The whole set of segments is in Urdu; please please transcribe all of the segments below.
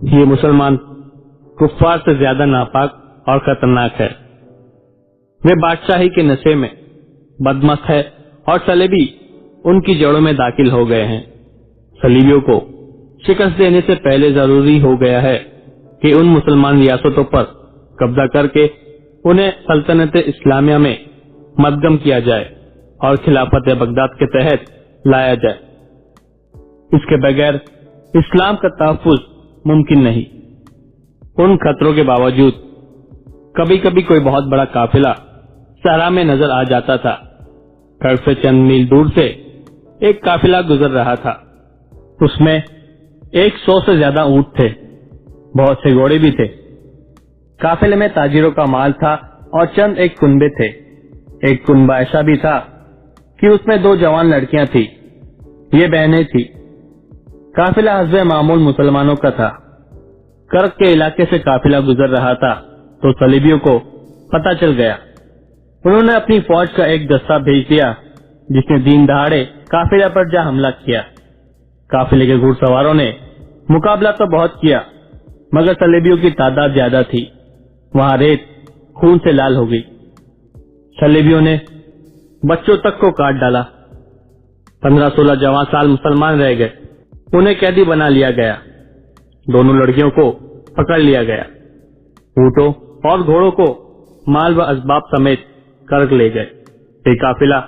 یہ مسلمان کفار سے زیادہ ناپاک اور خطرناک ہے۔ وہ بادشاہی کے نشے میں بدمست ہے اور صلیبی ان کی جڑوں میں داخل ہو گئے ہیں۔ صلیبیوں کو شکست دینے سے پہلے ضروری ہو گیا ہے کہ ان مسلمان ریاستوں پر قبضہ کر کے انہیں سلطنت اسلامیہ میں مدغم کیا جائے اور خلافت بغداد کے تحت لایا جائے۔ اس کے بغیر اسلام کا تحفظ ممکن نہیں۔ ان خطروں کے باوجود کبھی کبھی کوئی بہت بڑا قافلہ صحرا میں نظر آ جاتا تھا۔ گھر سے چند میل دور سے ایک قافلہ گزر رہا تھا۔ اس میں 100 سے زیادہ اونٹ تھے، بہت سے گھوڑے بھی تھے۔ قافلے میں تاجروں کا مال تھا اور چند ایک کنبے تھے۔ ایک کنبہ ایسا بھی تھا کہ اس میں 2 جوان لڑکیاں تھیں، یہ بہنیں تھیں۔ قافلہ حسب معمول مسلمانوں کا تھا۔ کرک کے علاقے سے قافلہ گزر رہا تھا تو صلیبیوں کو پتہ چل گیا۔ انہوں نے اپنی فوج کا ایک دستہ بھیج دیا جس نے دن دہاڑے قافلہ پر جا حملہ کیا۔ قافلے کے گھڑ سواروں نے مقابلہ تو بہت کیا مگر صلیبیوں کی تعداد زیادہ تھی۔ وہاں ریت خون سے لال ہو گئی۔ صلیبیوں نے بچوں تک کو کاٹ ڈالا۔ 15-16 جوان سال مسلمان رہ گئے۔ انہیں قیدی بنا لیا گیا۔ دونوں لڑکیوں کو پکڑ لیا گیا۔ اونٹوں اور گھوڑوں کو مال و اسباب سمیت کرک لے گئے۔ یہ قافلہ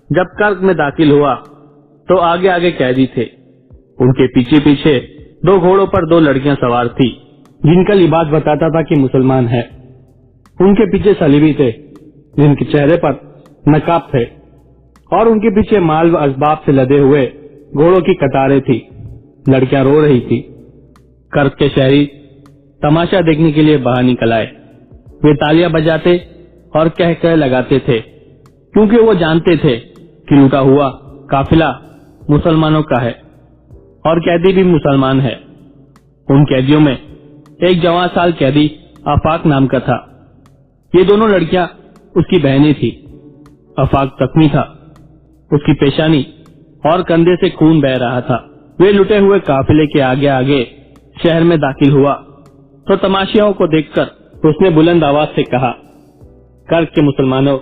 جب کرک میں داخل ہوا تو آگے آگے قیدی تھے۔ ان کے پیچھے پیچھے 2 گھوڑوں پر 2 لڑکیاں سوار تھی جن کا لباس بتاتا تھا کہ مسلمان ہے۔ ان کے پیچھے صلیبی تھے جن کے چہرے پر نقاب تھے اور ان کے پیچھے مال و اسباب سے لدے ہوئے گھوڑوں کی قطاریں تھی۔ لڑکیاں رو رہی تھی۔ کرک کے شہری تماشا دیکھنے کے لیے باہر نکل آئے۔ وہ تالیاں بجاتے اور کہہ لگاتے تھے کیونکہ وہ جانتے تھے کہ لوٹا ہوا قافلہ مسلمانوں کا ہے اور قیدی بھی مسلمان ہے۔ ان قیدیوں میں ایک جوان سال قیدی آفاق نام کا تھا۔ یہ دونوں لڑکیاں اس کی بہنیں تھی۔ آفاق زخمی تھا، اس کی پیشانی اور کندھے سے خون بہہ رہا تھا۔ وہ لٹے ہوئے قافلے کے آگے آگے شہر میں داخل ہوا تو تماشیوں کو دیکھ کر اس نے بلند آواز سے کہا، کرک کے مسلمانوں،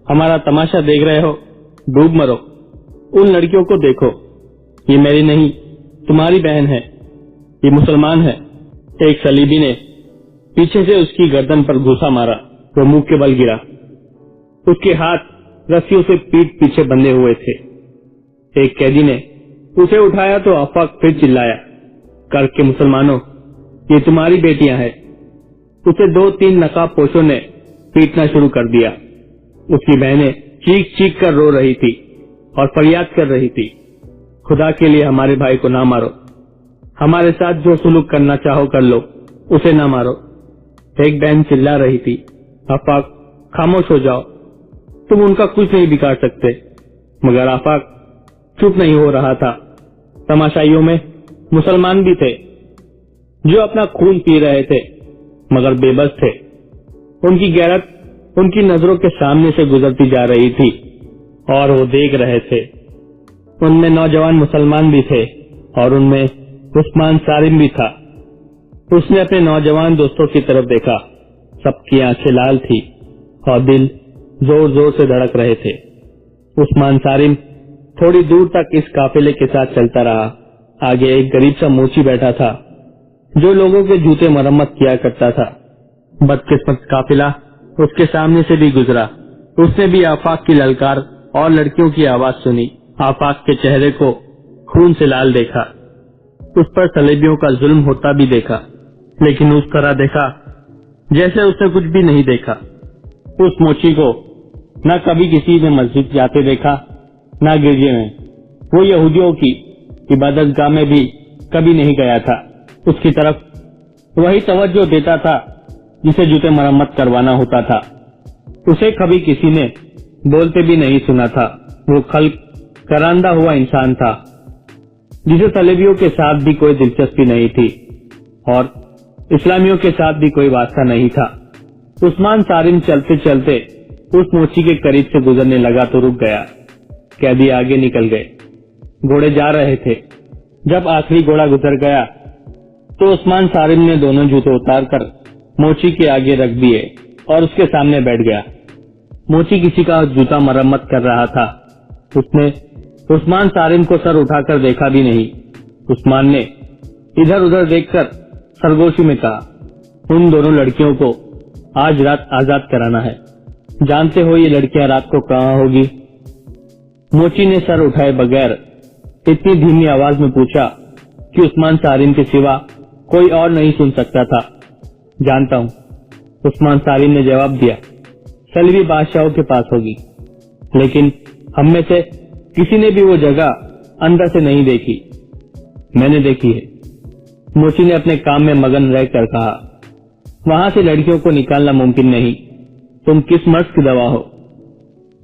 ہمارا تماشا دیکھ رہے ہو؟ ڈوب مرو۔ ان لڑکیوں کو دیکھو، یہ میری نہیں تمہاری بہن ہے، یہ مسلمان ہے۔ ایک صلیبی نے پیچھے سے اس کی گردن پر گھوسا مارا، وہ منہ کے بل گرا۔ اس کے ہاتھ رسیوں سے پیٹ پیچھے بندھے ہوئے تھے۔ ایک قیدی نے اسے اٹھایا تو آفاق پھر چلایا، کرک کے مسلمانوں، یہ تمہاری بیٹیاں ہیں۔ اسے 2-3 نقاب پوشوں نے پیٹنا شروع کر دیا۔ اس کی بہنیں چیخ چیخ کر رو رہی تھی اور فریاد کر رہی تھی، خدا کے لیے ہمارے بھائی کو نہ مارو، ہمارے ساتھ جو سلوک کرنا چاہو کر لو، اسے نہ مارو۔ ایک بہن چلا رہی تھی، آفاق خاموش ہو جاؤ، تم ان کا کچھ نہیں بگاڑ سکتے۔ مگر آفاق چپ نہیں ہو رہا تھا۔ تماشائیوں میں مسلمان بھی تھے جو اپنا خون پی رہے تھے مگر بے بس تھے۔ ان کی غیرت ان کی نظروں کے سامنے سے گزرتی جا رہی تھی اور وہ دیکھ رہے تھے۔ ان میں نوجوان مسلمان بھی تھے اور ان میں عثمان سارم بھی تھا۔ اس نے اپنے نوجوان دوستوں کی طرف دیکھا، سب کی آنکھیں لال تھی اور دل زور زور سے دھڑک رہے تھے۔ عثمان سارم تھوڑی دور تک اس قافلے کے ساتھ چلتا رہا۔ آگے ایک غریب سا موچی بیٹھا تھا جو لوگوں کے جوتے مرمت کیا کرتا تھا۔ بدقسمت قافلہ اس کے سامنے سے بھی گزرا۔ اس نے بھی آفاق کی للکار اور لڑکیوں کی آواز سنی۔ آفاق کے چہرے کو خون سے لال دیکھا، اس پر صلیبیوں کا ظلم ہوتا بھی دیکھا، لیکن اس طرح دیکھا جیسے اس نے کچھ بھی نہیں دیکھا۔ اس موچی کو نہ کبھی کسی نے مسجد جاتے دیکھا نہ گرجے میں۔ وہ یہودیوں کی عبادت گاہ میں بھی کبھی نہیں گیا تھا۔ اس کی طرف وہی توجہ دیتا تھا جسے جوتے مرمت کروانا ہوتا تھا۔ اسے کبھی کسی نے بولتے بھی نہیں سنا تھا۔ وہ خلق کراندہ ہوا انسان تھا جسے صلیبیوں کے ساتھ بھی کوئی دلچسپی نہیں تھی اور اسلامیوں کے ساتھ بھی کوئی واسطہ نہیں تھا۔ عثمان سارم چلتے چلتے اس موچی کے قریب سے گزرنے لگا تو رک گیا۔ قیدی آگے نکل گئے، گھوڑے جا رہے تھے۔ جب آخری گھوڑا گزر گیا، تو عثمان صارم نے دونوں جوتے اتار کر موچی کے آگے رکھ دیے اور اس کے سامنے بیٹھ گیا۔ موچی کسی کا جوتا مرمت کر رہا تھا۔ اس نے عثمان صارم کو سر اٹھا کر دیکھا بھی نہیں۔ عثمان نے ادھر ادھر دیکھ کر سرگوشی میں کہا، ان دونوں لڑکیوں کو آج رات آزاد کرانا ہے۔ جانتے ہو یہ لڑکیاں رات کو کہاں ہوگی؟ موچی نے سر اٹھائے بغیر اتنی دھیمی آواز میں پوچھا کہ عثمان صارم کے سوا کوئی اور نہیں سن سکتا تھا۔ جانتا ہوں، عثمان صارم نے جواب دیا، سلوی بادشاہوں کے پاس ہوگی، لیکن ہم میں سے کسی نے بھی وہ جگہ اندر سے نہیں دیکھی۔ میں نے دیکھی ہے، موچی نے اپنے کام میں مگن رہ کر کہا۔ وہاں سے لڑکیوں کو نکالنا ممکن نہیں، تم کس مرض کی دوا ہو؟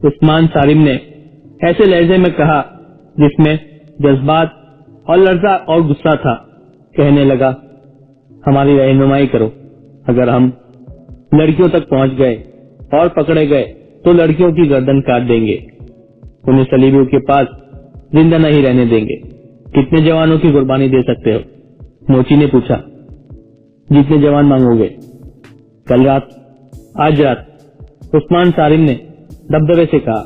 عثمان صارم نے ایسے لہجے میں کہا جس میں جذبات اور لرزہ اور غصہ تھا۔ کہنے لگا، ہماری رہنمائی کرو، اگر ہم لڑکیوں تک پہنچ گئے اور پکڑے گئے تو لڑکیوں کی گردن کاٹ دیں گے، انہیں صلیبیوں کے پاس زندہ نہیں رہنے دیں گے۔ کتنے جوانوں کی قربانی دے سکتے ہو؟ موچی نے پوچھا۔ جتنے جوان مانگو گے۔ کل رات؟ آج رات؟ عثمان صارم نے دبدبے سے کہا۔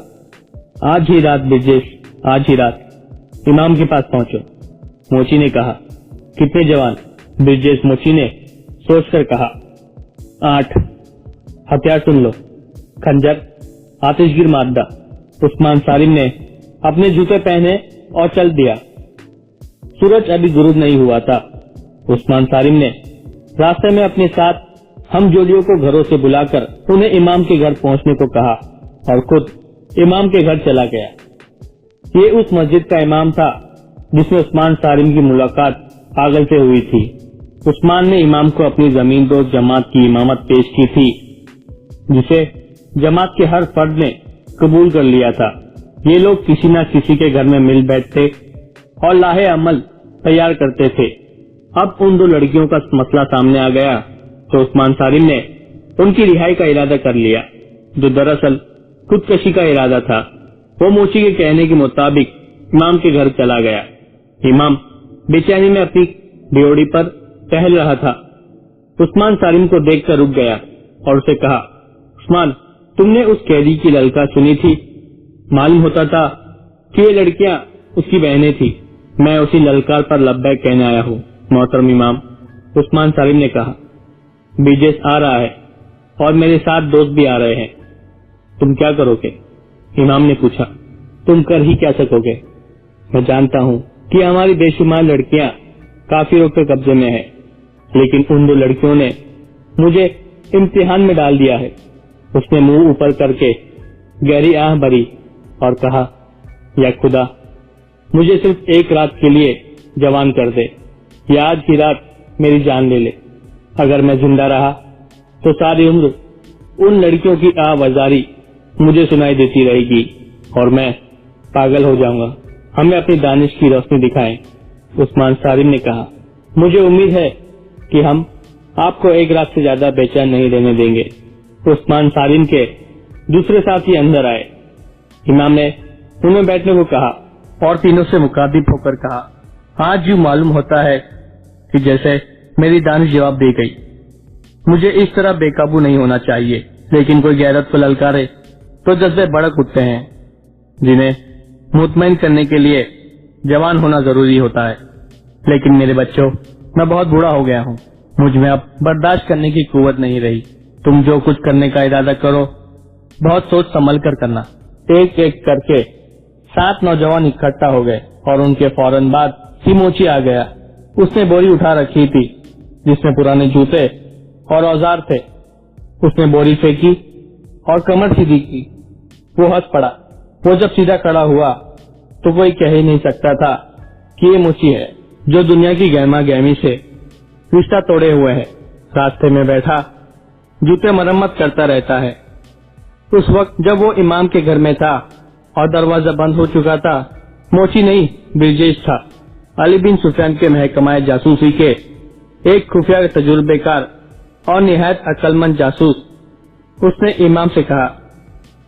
آج ہی رات برجیش، آج ہی رات امام کے پاس پہنچو، موچی نے کہا۔ کتنے جوان؟ برجیش موچی نے سوچ کر کہا، 8۔ ہتھیار سن لو، خنجر، آتش گیر مادہ۔ عثمان صارم نے اپنے جوتے پہنے اور چل دیا۔ سورج ابھی غروب نہیں ہوا تھا۔ عثمان صارم نے راستے میں اپنے ساتھ ہم جوڑیوں کو گھروں سے بلا کر انہیں امام کے گھر پہنچنے کو کہا اور خود امام کے گھر چلا گیا۔ یہ اس مسجد کا امام تھا جس میں عثمان صارم کی ملاقات پاگل سے ہوئی تھی۔ عثمان نے امام کو اپنی زمین دوست جماعت کی امامت پیش کی تھی، جسے جماعت کے ہر فرد نے قبول کر لیا تھا۔ یہ لوگ کسی نہ کسی کے گھر میں مل بیٹھتے اور لاہے عمل تیار کرتے تھے۔ اب ان دو لڑکیوں کا مسئلہ سامنے آ گیا تو عثمان صارم نے ان کی رہائی کا ارادہ کر لیا، جو دراصل خودکشی کا ارادہ تھا۔ وہ موچی کے کہنے کے مطابق امام کے گھر چلا گیا۔ امام بے چینی میں اپنی ڈیوڑی پر ٹہل رہا تھا۔ عثمان صارم کو دیکھ کر رک گیا اور اسے کہا، عثمان، تم نے اس قیدی کی للکار سنی تھی؟ معلوم ہوتا تھا کہ یہ لڑکیاں اس کی بہنیں تھی۔ میں اسی للکار پر لبیک کہنے آیا ہوں محترم امام، عثمان صارم نے کہا۔ برجیش آ رہا ہے اور میرے ساتھ دوست بھی آ رہے ہیں، تم کیا کرو گے؟ امام نے پوچھا۔ تم کر ہی کیا سکو گے؟ میں جانتا ہوں کہ ہماری بے شمار لڑکیاں کافروں کے قبضے میں ہیں، لیکن ان دو لڑکیوں نے مجھے امتحان میں ڈال دیا ہے۔ اس نے منہ اوپر کر کے گہری آہ بھری اور کہا، یا خدا، مجھے صرف ایک رات کے لیے جوان کر دے، یا آج کی رات میری جان لے لے۔ اگر میں زندہ رہا تو ساری عمر ان لڑکیوں کی آہ وزاری مجھے سنائی دیتی رہے گی اور میں پاگل ہو جاؤں گا۔ ہمیں اپنی دانش کی روشنی دکھائیں، عثمان صارم نے کہا۔ مجھے امید ہے کہ ہم آپ کو ایک رات سے زیادہ بے چین نہیں رہنے دیں گے۔ عثمان صارم کے دوسرے ساتھی اندر آئے۔ امام نے انہیں بیٹھنے کو کہا اور تینوں سے مخاطب ہو کر کہا، آج یوں معلوم ہوتا ہے کہ جیسے میری دانش جواب دے گئی۔ مجھے اس طرح بے قابو نہیں ہونا چاہیے، لیکن کوئی غیرت کو للکارے تو جذبے بڑک اٹھتے ہیں، جنہیں مطمئن کرنے کے لیے جوان ہونا ضروری ہوتا ہے۔ لیکن میرے بچوں، میں بہت بوڑھا ہو گیا ہوں، مجھ میں اب برداشت کرنے کی قوت نہیں رہی۔ تم جو کچھ کرنے کا ارادہ کرو بہت سوچ سنبھل کر کرنا۔ ایک ایک کر کے 7 نوجوان اکٹھا ہو گئے اور ان کے فوراً بعد ہی موچی آ گیا۔ اس نے بوری اٹھا رکھی تھی جس میں پرانے جوتے اور اوزار تھے۔ اس نے بوری پھینکی اور کمر سیدھی کی۔ وہ ہنس پڑا۔ وہ جب سیدھا کھڑا ہوا تو کوئی کہہ ہی نہیں سکتا تھا کہ یہ موچی ہے جو دنیا کی گہما گہمی سے رشتہ توڑے ہوئے ہے۔ راستے میں بیٹھا جوتے مرمت کرتا رہتا ہے۔ اس وقت جب وہ امام کے گھر میں تھا اور دروازہ بند ہو چکا تھا، موچی نہیں برجیش تھا، علی بن سفیان کے محکمہ جاسوسی کے ایک خفیہ تجربے کار اور نہایت عقل مند جاسوس۔ اس نے امام سے کہا،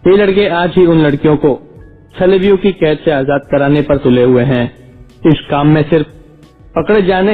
یہ لڑکے آج ہی ان لڑکیوں کو صلیبیوں کی قید سے آزاد کرانے پر تلے ہوئے ہیں۔ اس کام میں صرف پکڑے جانے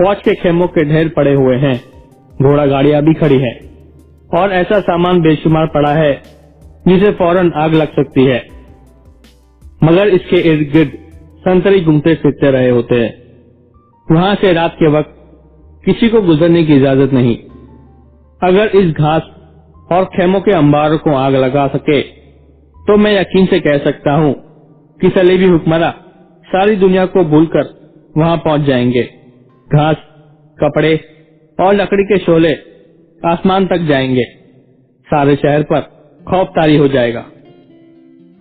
فوج کے خیموں کے ڈھیر پڑے ہوئے ہیں، گھوڑا گاڑیاں بھی کھڑی ہیں اور ایسا سامان بے شمار پڑا ہے جسے فوراً آگ لگ سکتی ہے، مگر اس کے ارد گرد سنتری گھومتے پھرتے رہے ہوتے ہیں۔ وہاں سے رات کے وقت کسی کو گزرنے کی اجازت نہیں۔ اگر اس گھاس اور خیموں کے انباروں کو آگ لگا سکے تو میں یقین سے کہہ سکتا ہوں کہ صلیبی حکمراں ساری دنیا کو بھول کر وہاں پہنچ جائیں گے۔ گھاس، کپڑے اور لکڑی کے شعلے آسمان تک جائیں گے، سارے شہر پر خوف طاری ہو جائے گا۔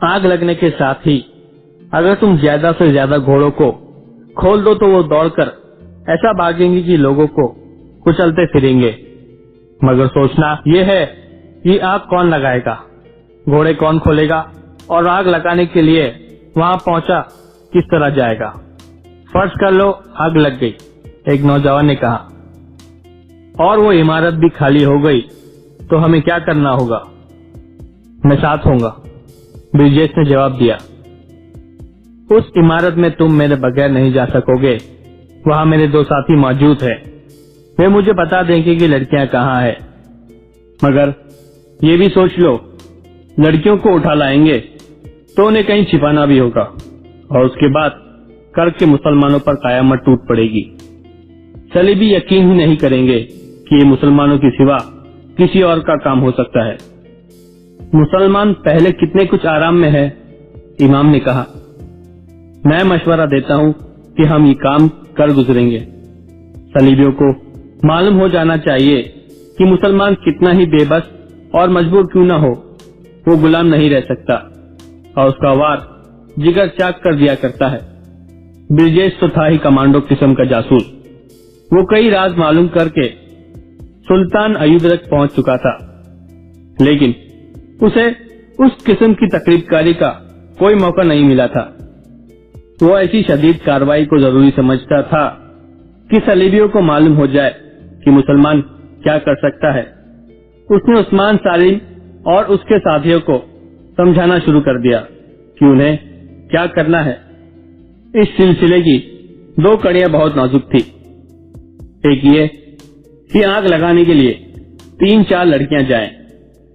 آگ لگنے کے ساتھ ہی اگر تم زیادہ سے زیادہ گھوڑوں کو کھول دو تو وہ دوڑ کر ایسا بھاگیں گے کہ لوگوں کو کچلتے پھریں گے، مگر سوچنا یہ ہے کہ آگ کون لگائے گا، گھوڑے کون کھولے گا، اور آگ لگانے کے لیے وہاں پہنچا کس طرح جائے گا۔ فرض کر لو آگ لگ گئی، ایک نوجوان نے کہا، اور وہ عمارت بھی خالی ہو گئی تو ہمیں کیا کرنا ہوگا؟ میں ساتھ ہوں گا، برجیس نے جواب دیا۔ اس عمارت میں تم میرے بغیر نہیں جا سکو گے، وہاں میرے دو ساتھی موجود ہیں، وہ مجھے بتا دیں گے کہ لڑکیاں کہاں ہیں، مگر یہ بھی سوچ لو لڑکیوں کو اٹھا لائیں گے تو انہیں کہیں چھپانا بھی ہوگا، اور اس کے بعد کر کے مسلمانوں پر قیامت ٹوٹ پڑے گی۔ صلیبی یقین ہی نہیں کریں گے کہ یہ مسلمانوں کی سوا کسی اور کا کام ہو سکتا ہے۔ مسلمان پہلے کتنے کچھ آرام میں ہے، امام نے کہا۔ میں مشورہ دیتا ہوں کہ ہم یہ کام کر گزریں گے۔ صلیبیوں کو معلوم ہو جانا چاہیے کہ مسلمان کتنا ہی بے بس اور مجبور کیوں نہ ہو، وہ غلام نہیں رہ سکتا، اور اس کا وار جگر چاک کر دیا کرتا ہے۔ برجیس تو تھا ہی کمانڈو قسم کا جاسوس، وہ کئی راز معلوم کر کے سلطان ایوب تک پہنچ چکا تھا، لیکن اسے اس قسم کی تقریب کاری کا کوئی موقع نہیں ملا تھا۔ وہ ایسی شدید کارروائی کو ضروری سمجھتا تھا کہ صلیبیوں کو معلوم ہو جائے کہ مسلمان کیا کر سکتا ہے۔ اس نے عثمان سالم اور اس کے ساتھیوں کو سمجھانا شروع کر دیا کہ انہیں کیا کرنا ہے۔ اس سلسلے کی دو کڑیاں بہت نازک تھی۔ ایک یہ کہ آگ لگانے کے لیے 3-4 لڑکیاں جائیں،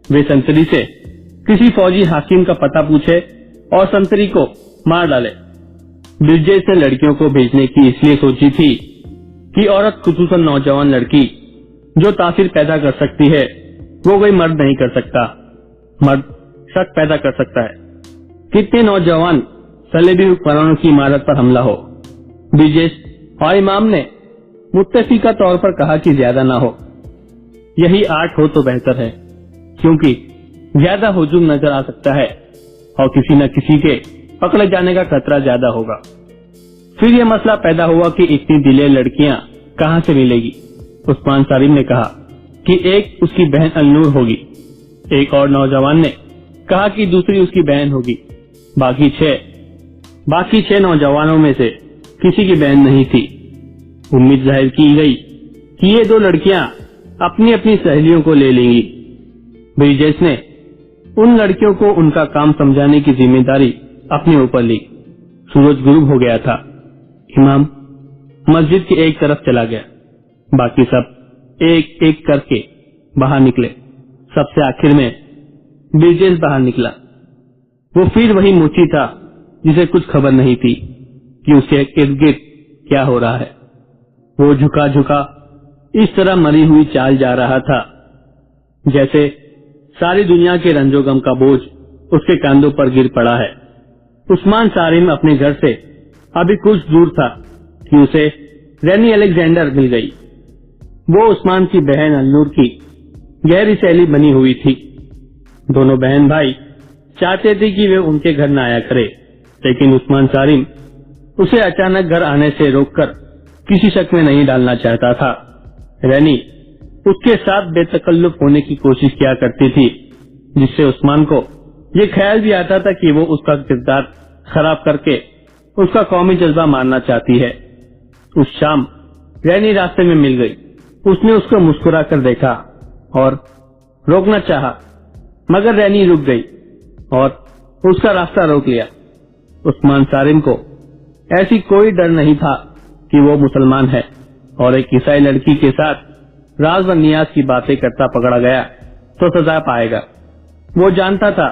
وہ سنتری سے کسی فوجی حاکم کا پتہ پوچھے اور سنتری کو مار ڈالے۔ برجیس نے لڑکیوں کو بھیجنے کی اس لیے سوچی تھی کہ عورت، خصوصاً نوجوان لڑکی جو تاثیر پیدا کر سکتی ہے، وہ کوئی مرد نہیں کر سکتا۔ مرد شک پیدا کر سکتا ہے۔ کتنے نوجوان صلیبی حکمرانوں کی عمارت پر حملہ ہو۔ برجیس اور امام نے متفقہ طور پر کہا کہ زیادہ نہ ہو، یہی 8 ہو تو بہتر ہے، کیونکہ زیادہ ہجوم نظر آ سکتا ہے اور کسی نہ کسی کے پکڑے جانے کا خطرہ زیادہ ہوگا۔ پھر یہ مسئلہ پیدا ہوا کہ اتنی دلیر لڑکیاں کہاں سے ملے گی۔ عثمان سالم نے کہا کہ ایک اس کی بہن النور ہوگی، ایک اور نوجوان نے کہا کہ دوسری اس کی بہن ہوگی، باقی 6 نوجوانوں میں سے کسی کی بہن نہیں تھی۔ امید ظاہر کی گئی کہ یہ 2 لڑکیاں اپنی اپنی سہیلیوں کو لے لیں گی۔ برجیس نے ان لڑکیوں کو ان کا کام سمجھانے کی ذمہ داری اپنے اوپر لی۔ سورج غروب ہو گیا تھا۔ امام مسجد کی ایک طرف چلا گیا، باقی سب ایک ایک کر کے باہر نکلے۔ سب سے آخر میں برجیس باہر نکلا۔ وہ پھر وہی موچی تھا جسے کچھ خبر نہیں تھی کہ اس کے ارد گرد کیا ہو رہا ہے۔ وہ جھکا جھکا اس طرح مری ہوئی چال جا رہا تھا جیسے ساری دنیا کے رنج و غم کا بوجھ اس کے کاندھوں پر گر پڑا ہے۔ عثمان سالم اپنے گھر سے ابھی کچھ دور تھا کہ اسے رینی الیگزینڈر مل گئی۔ وہ عثمان کی بہن النور کی گہری سہیلی بنی ہوئی تھی۔ دونوں بہن بھائی چاہتے تھے کہ وہ ان کے گھر نہ آیا کرے، لیکن عثمان سالم اسے اچانک گھر آنے سے روک کر کسی شک میں نہیں ڈالنا چاہتا تھا۔ رینی اس کے ساتھ بے تکلف ہونے کی کوشش کیا کرتی تھی، جس سے عثمان کو یہ خیال بھی آتا تھا کہ وہ اس کا کردار خراب کر کے اس کا قومی جذبہ مارنا چاہتی ہے۔ اس شام رینی راستے میں مل گئی۔ اس نے اس کو مسکرا کر دیکھا اور روکنا چاہا، مگر رینی رک گئی اور اس کا راستہ روک لیا۔ عثمان سالم کو ایسی کوئی ڈر نہیں تھا کہ وہ مسلمان ہے، اور ایک عیسائی لڑکی کے ساتھ راز و نیاز کی باتیں کرتا پکڑا گیا تو سزا پائے گا۔ وہ جانتا تھا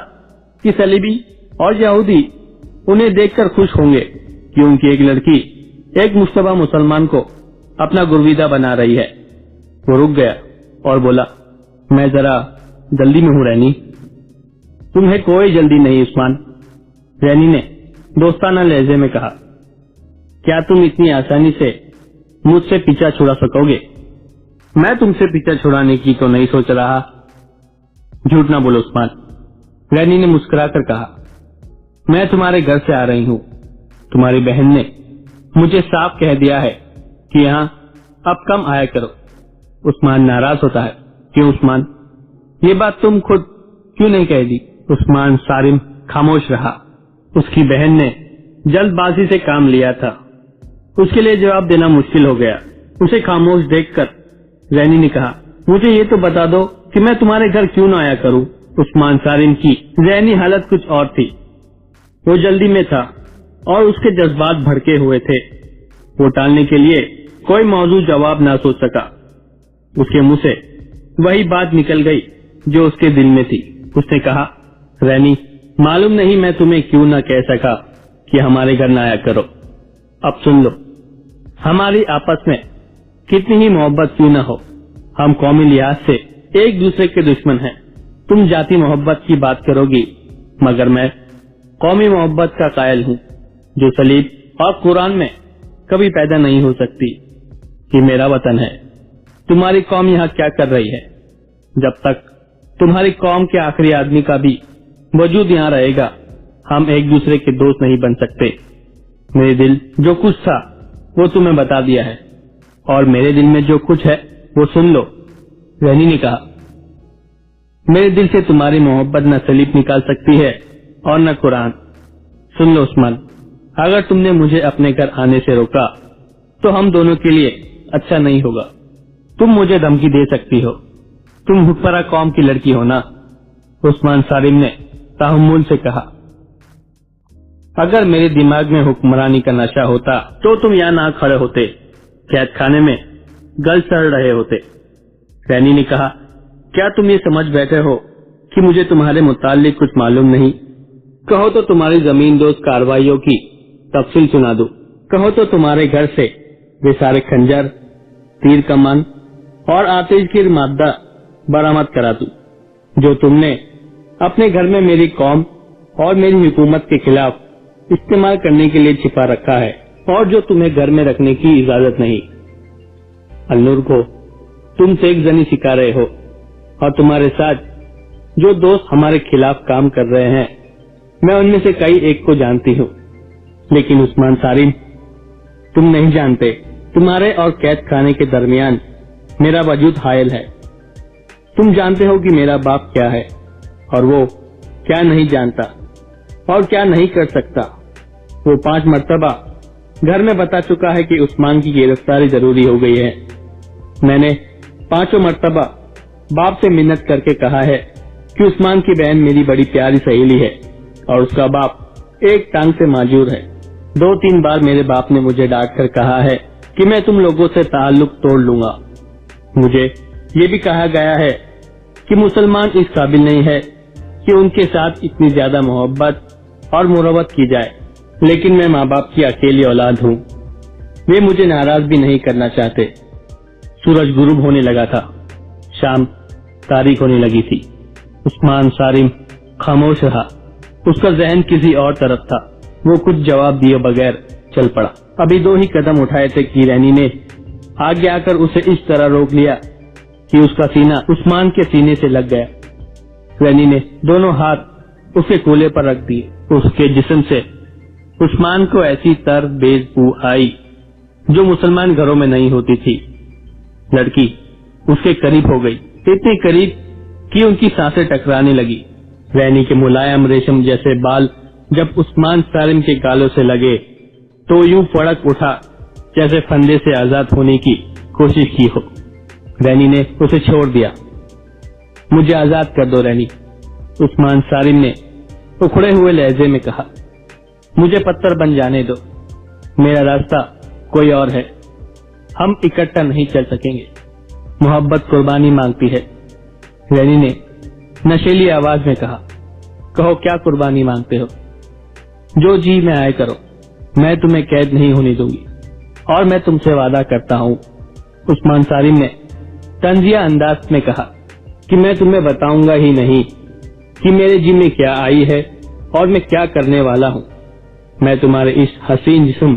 کہ صلیبی اور یہودی انہیں دیکھ کر خوش ہوں گے کہ ان کی ایک لڑکی ایک مشتبہ مسلمان کو اپنا گرویدہ بنا رہی ہے۔ وہ رک گیا اور بولا، میں ذرا جلدی میں ہوں رینی۔ تمہیں کوئی جلدی نہیں عثمان، رینی نے دوستانہ لہجے میں کہا۔ کیا تم اتنی آسانی سے مجھ سے پیچھا چھڑا سکو گے؟ میں تم سے پیچھا چھڑانے کی تو نہیں سوچ رہا۔ جھوٹ نہ بولو عثمان، رینی نے مسکرا کر کہا۔ میں تمہارے گھر سے آ رہی ہوں۔ تمہاری بہن نے مجھے صاف کہہ دیا ہے کہ یہاں اب کم آیا کرو۔ عثمان ناراض ہوتا ہے۔ کیوں عثمان؟ یہ بات تم خود کیوں نہیں کہہ دی؟ عثمان صارم خاموش رہا۔ اس کی بہن نے جلد بازی سے کام لیا تھا، اس کے لیے جواب دینا مشکل ہو گیا۔ اسے خاموش دیکھ کر رینی نے کہا، مجھے یہ تو بتا دو کہ میں تمہارے گھر کیوں نہ آیا کروں؟ عثمان صارم کی ذہنی حالت کچھ اور تھی۔ وہ جلدی میں تھا اور اس کے جذبات بھڑکے ہوئے تھے۔ وہ ٹالنے کے لیے کوئی موضوع جواب نہ سوچ سکا۔ اس کے منہ سے وہی بات نکل گئی جو اس کے دل میں تھی۔ اس نے کہا، رینی، معلوم نہیں میں تمہیں کیوں نہ کہہ سکا کہ ہمارے گھر نہ آیا کرو۔ اب سن لو، ہماری آپس میں کتنی ہی محبت کیوں نہ ہو، ہم قومی لحاظ سے ایک دوسرے کے دشمن ہیں۔ تم ذاتی محبت کی بات کرو گی، مگر میں قومی محبت کا قائل ہوں جو صلیب اور قرآن میں کبھی پیدا نہیں ہو سکتی۔ یہ میرا وطن ہے۔ تمہاری قوم یہاں کیا کر رہی ہے؟ جب تک تمہاری قوم کے آخری آدمی کا بھی وجود یہاں رہے گا، ہم ایک دوسرے کے دوست نہیں بن سکتے۔ میرے دل جو کچھ تھا وہ تمہیں بتا دیا ہے، اور میرے دل میں جو کچھ ہے وہ سن لو، رینی نے کہا۔ میرے دل سے تمہاری محبت نہ صلیب نکال سکتی ہے اور نہ قرآن۔ سن لو عثمان، اگر تم نے مجھے اپنے گھر آنے سے روکا تو ہم دونوں کے لیے اچھا نہیں ہوگا۔ تم مجھے دھمکی دے سکتی ہو، تم حکمراں قوم کی لڑکی ہو نا؟ عثمان صارم نے تحمل سے کہا، اگر میرے دماغ میں حکمرانی کا نشہ ہوتا تو تم یہاں نہ کھڑے ہوتے، قید خانے میں گل سڑ رہے ہوتے۔ رینی نے کہا، کیا تم یہ سمجھ بیٹھے ہو کہ مجھے تمہارے متعلق کچھ معلوم نہیں؟ کہو تو تمہاری زمین دوست کارروائیوں کی تفصیل سنا دوں۔ کہو تو تمہارے گھر سے وہ سارے خنجر، تیر کمان اور آتش کی مادہ برآمد کرا دوں جو تم نے اپنے گھر میں میری قوم اور میری حکومت کے خلاف استعمال کرنے کے لیے چھپا رکھا ہے، اور جو تمہیں گھر میں رکھنے کی اجازت نہیں۔ النور کو تم سے ایک زنی سکھا رہے ہو، اور تمہارے ساتھ جو دوست ہمارے خلاف کام کر رہے ہیں، میں ان میں سے کئی ایک کو جانتی ہوں، لیکن عثمان صارم، تم نہیں جانتے تمہارے اور قید خانے کے درمیان میرا وجود حائل ہے۔ تم جانتے ہو کہ میرا باپ کیا ہے اور وہ کیا نہیں جانتا اور کیا نہیں کر سکتا۔ وہ 5 مرتبہ گھر میں بتا چکا ہے کہ عثمان کی گرفتاری ضروری ہو گئی ہے۔ میں نے 5 مرتبہ باپ سے منت کر کے کہا ہے کہ عثمان کی بہن میری بڑی پیاری سہیلی ہے اور اس کا باپ ایک ٹانگ سے معذور ہے۔ 2-3 بار میرے باپ نے مجھے ڈانٹ کر کہا ہے کہ میں تم لوگوں سے تعلق توڑ لوں گا۔ مجھے یہ بھی کہا گیا ہے کہ مسلمان اس قابل نہیں ہے کہ ان کے ساتھ اتنی زیادہ محبت اور مروت کی جائے، لیکن میں ماں باپ کی اکیلی اولاد ہوں۔ وہ مجھے ناراض بھی نہیں کرنا چاہتے۔ سورج غروب ہونے لگا تھا، شام تاریک ہونے لگی تھی۔ عثمان صارم خاموش رہا، اس کا ذہن کسی اور طرف تھا۔ وہ کچھ جواب دیے بغیر چل پڑا۔ ابھی 2 ہی قدم اٹھائے تھے کہ رینی نے آگے آ کر اسے اس طرح روک لیا کہ اس کا سینہ عثمان کے سینے سے لگ گیا۔ رینی نے دونوں ہاتھ اس کے کولے پر رکھ دیے۔ اس کے جسم سے عثمان کو ایسی تر بیز بو آئی جو مسلمان گھروں میں نہیں ہوتی تھی۔ لڑکی اس کے قریب ہو گئی، اتنی قریب کہ ان کی سانسیں ٹکرانے لگی۔ رینی کے ملائم ریشم جیسے بال جب عثمان صارم کے گالوں سے لگے تو یوں فڑک اٹھا جیسے پھندے سے آزاد ہونے کی کوشش کی ہو۔ رینی نے اسے چھوڑ دیا۔ مجھے آزاد کر دو رینی، عثمان صارم نے اکھڑے ہوئے لہجے میں کہا۔ مجھے پتھر بن جانے دو، میرا راستہ کوئی اور ہے۔ ہم اکٹھا نہیں چل سکیں گے۔ محبت قربانی مانگتی ہے، رینی نے نشیلی آواز میں کہا۔ کہو کیا قربانی مانگتے ہو؟ جو جی میں آئے کرو، میں تمہیں قید نہیں ہونے دوں گی، اور میں تم سے وعدہ کرتا ہوں، عثمان سالم نے طنزیہ انداز میں کہا، کہ میں تمہیں بتاؤں گا ہی نہیں کہ میرے جی میں کیا آئی ہے اور میں کیا کرنے والا ہوں۔ میں تمہارے اس حسین جسم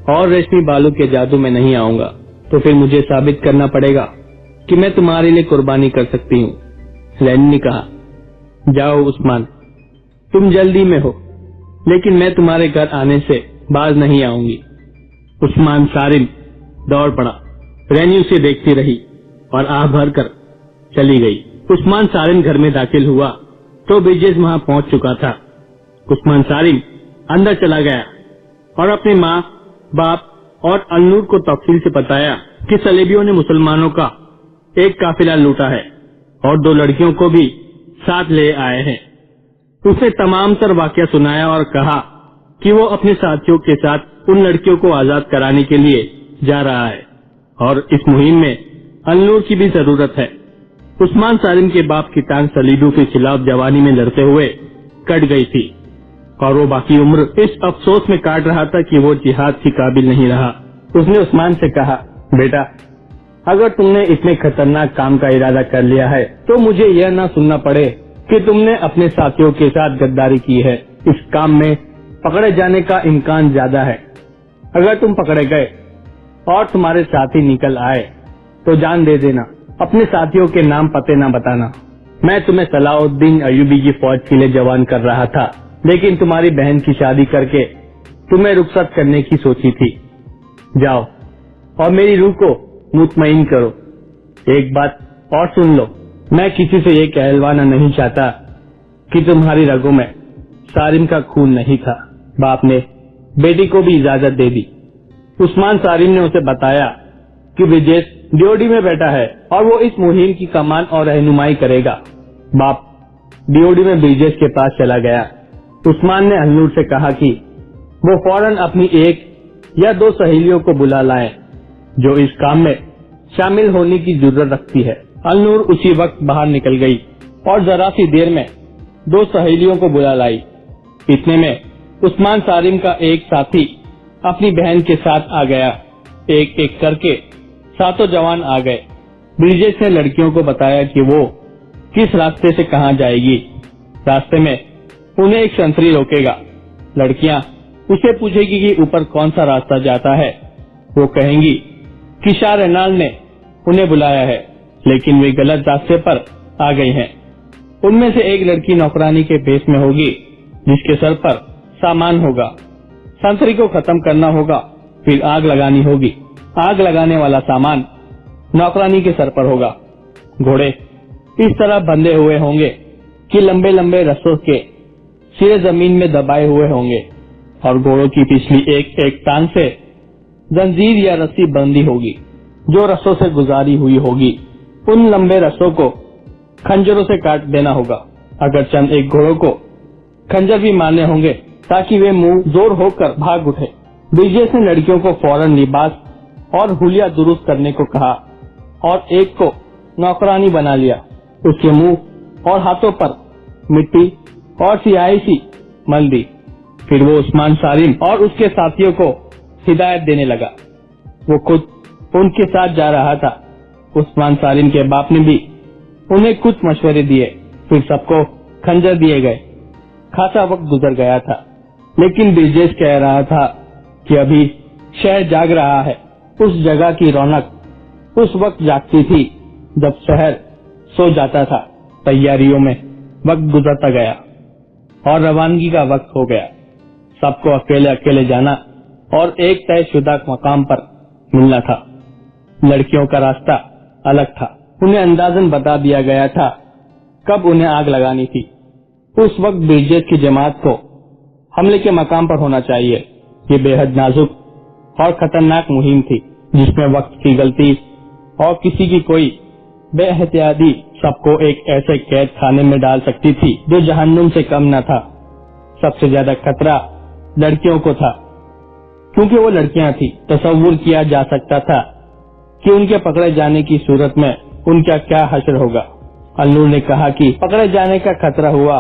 اور ریشمی بالوں کے جادو میں نہیں آؤں گا، تو پھر مجھے ثابت کرنا پڑے گا کہ میں تمہارے لیے قربانی کر سکتی ہوں۔ رینی نے کہا، جاؤ عثمان، تم جلدی میں ہو، لیکن میں تمہارے گھر آنے سے باز نہیں آؤں گی۔ عثمان سالم دوڑ پڑا، رینی اسے دیکھتی رہی اور آہ بھر کر چلی گئی۔ عثمان سالم گھر میں داخل ہوا تو برجس وہاں پہنچ چکا تھا۔ عثمان سالم اندر چلا گیا اور اپنی ماں، باپ اور النور کو تفصیل سے بتایا کہ صلیبیوں نے مسلمانوں کا ایک قافلہ لوٹا ہے اور 2 لڑکیوں کو بھی ساتھ لے آئے ہیں۔ اس نے تمام تر واقعہ سنایا اور کہا کہ وہ اپنے ساتھیوں کے ساتھ ان لڑکیوں کو آزاد کرانے کے لیے جا رہا ہے اور اس مہم میں النور کی بھی ضرورت ہے۔ عثمان سالم کے باپ کی ٹانگ صلیبیوں کے خلاف جوانی میں لڑتے ہوئے کٹ گئی تھی اور وہ باقی عمر اس افسوس میں کاٹ رہا تھا کہ وہ جہاد کے قابل نہیں رہا۔ اس نے عثمان سے کہا، بیٹا، اگر تم نے اتنے خطرناک کام کا ارادہ کر لیا ہے تو مجھے یہ نہ سننا پڑے کہ تم نے اپنے ساتھیوں کے ساتھ غداری کی ہے۔ اس کام میں پکڑے جانے کا امکان زیادہ ہے۔ اگر تم پکڑے گئے اور تمہارے ساتھی نکل آئے تو جان دے دینا، اپنے ساتھیوں کے نام پتے نہ بتانا۔ میں تمہیں صلاح الدین ایوبی کی فوج کے لیے جوان کر رہا تھا، لیکن تمہاری بہن کی شادی کر کے تمہیں رخصت کرنے کی سوچی تھی۔ جاؤ اور میری روح کو مطمئن کرو۔ ایک بات اور سن لو، میں کسی سے یہ کہلوانا نہیں چاہتا کہ تمہاری رگوں میں سالم کا خون نہیں تھا۔ باپ نے بیٹی کو بھی اجازت دے دی۔ عثمان سالم نے اسے بتایا کہ برجس ڈیوڈی میں بیٹھا ہے اور وہ اس مہم کی کمان اور رہنمائی کرے گا۔ باپ ڈیوڈی میں برجس کے پاس چلا گیا۔ عثمان نے النور سے کہا کہ وہ فوراً اپنی 1 یا 2 سہیلیوں کو بلا لائیں جو اس کام میں شامل ہونے کی ضرورت رکھتی ہے۔ النور اسی وقت باہر نکل گئی اور ذرا سی دیر میں 2 سہیلیوں کو بلا لائی۔ اتنے میں عثمان سالم کا ایک ساتھی اپنی بہن کے ساتھ آ گیا۔ ایک ایک کر کے 7 جوان آ گئے۔ برجس نے لڑکیوں کو بتایا کہ وہ کس راستے سے کہاں جائے گی۔ راستے میں انہیں ایک سنتری روکے گا۔ لڑکیاں اسے پوچھے گی کہ اوپر کون سا راستہ جاتا ہے۔ وہ کہیں گی کہ شاہ رینال نے انہیں بلایا ہے، لیکن وہ غلط راستے پر آ گئی ہیں۔ ان میں سے ایک لڑکی نوکرانی کے بیس میں ہوگی جس کے سر پر سامان ہوگا۔ سنتری کو ختم کرنا ہوگا، پھر آگ لگانی ہوگی۔ آگ لگانے والا سامان نوکرانی کے سر پر ہوگا۔ گھوڑے اس طرح بندھے ہوئے ہوں گے کہ لمبے لمبے رسوں کے سرے زمین میں دبائے ہوئے ہوں گے اور گھوڑوں کی پچھلی ایک ٹانگ سے زنجیر یا رسی بندھی ہوگی جو رسوں سے گزاری ہوئی ہوگی۔ ان لمبے رسوں کو کھنجروں سے کاٹ دینا ہوگا۔ اگر چند ایک گھوڑوں کو کھنجر بھی مارنے ہوں گے تاکہ وہ منہ زور ہو کر بھاگ اٹھے۔ برجس نے لڑکیوں کو فوراً لباس اور حلیہ درست کرنے کو کہا اور ایک کو نوکرانی بنا لیا۔ اس کے منہ اور ہاتھوں پر مٹی اور سیاہی سی مل دی۔ پھر وہ عثمان سالم اور اس کے ساتھیوں کو ہدایت دینے لگا۔ وہ خود ان کے ساتھ جا رہا تھا۔ عثمان سالم کے باپ نے بھی انہیں کچھ مشورے دیے، پھر سب کو کھنجر دیے گئے۔ خاصا وقت گزر گیا تھا، لیکن برجس کہہ رہا تھا کہ ابھی شہر جاگ رہا ہے۔ اس جگہ کی رونق اس وقت جاگتی تھی جب شہر سو جاتا تھا۔ تیاریوں میں وقت گزرتا گیا اور روانگی کا وقت ہو گیا۔ سب کو اکیلے اکیلے جانا اور ایک طے شدہ مقام پر ملنا تھا۔ لڑکیوں کا راستہ الگ تھا۔ انہیں اندازاً بتا دیا گیا تھا کب انہیں آگ لگانی تھی۔ اس وقت برجس کی جماعت کو حملے کے مقام پر ہونا چاہیے۔ یہ بے حد نازک اور خطرناک مہم تھی جس میں وقت کی غلطی اور کسی کی کوئی بے احتیاطی سب کو ایک ایسے قید خانے میں ڈال سکتی تھی جو جہنم سے کم نہ تھا۔ سب سے زیادہ خطرہ لڑکیوں کو تھا، کیونکہ وہ لڑکیاں تھیں۔ تصور کیا جا سکتا تھا کہ ان کے پکڑے جانے کی صورت میں ان کا کیا حشر ہوگا۔ النور نے کہا کہ پکڑے جانے کا خطرہ ہوا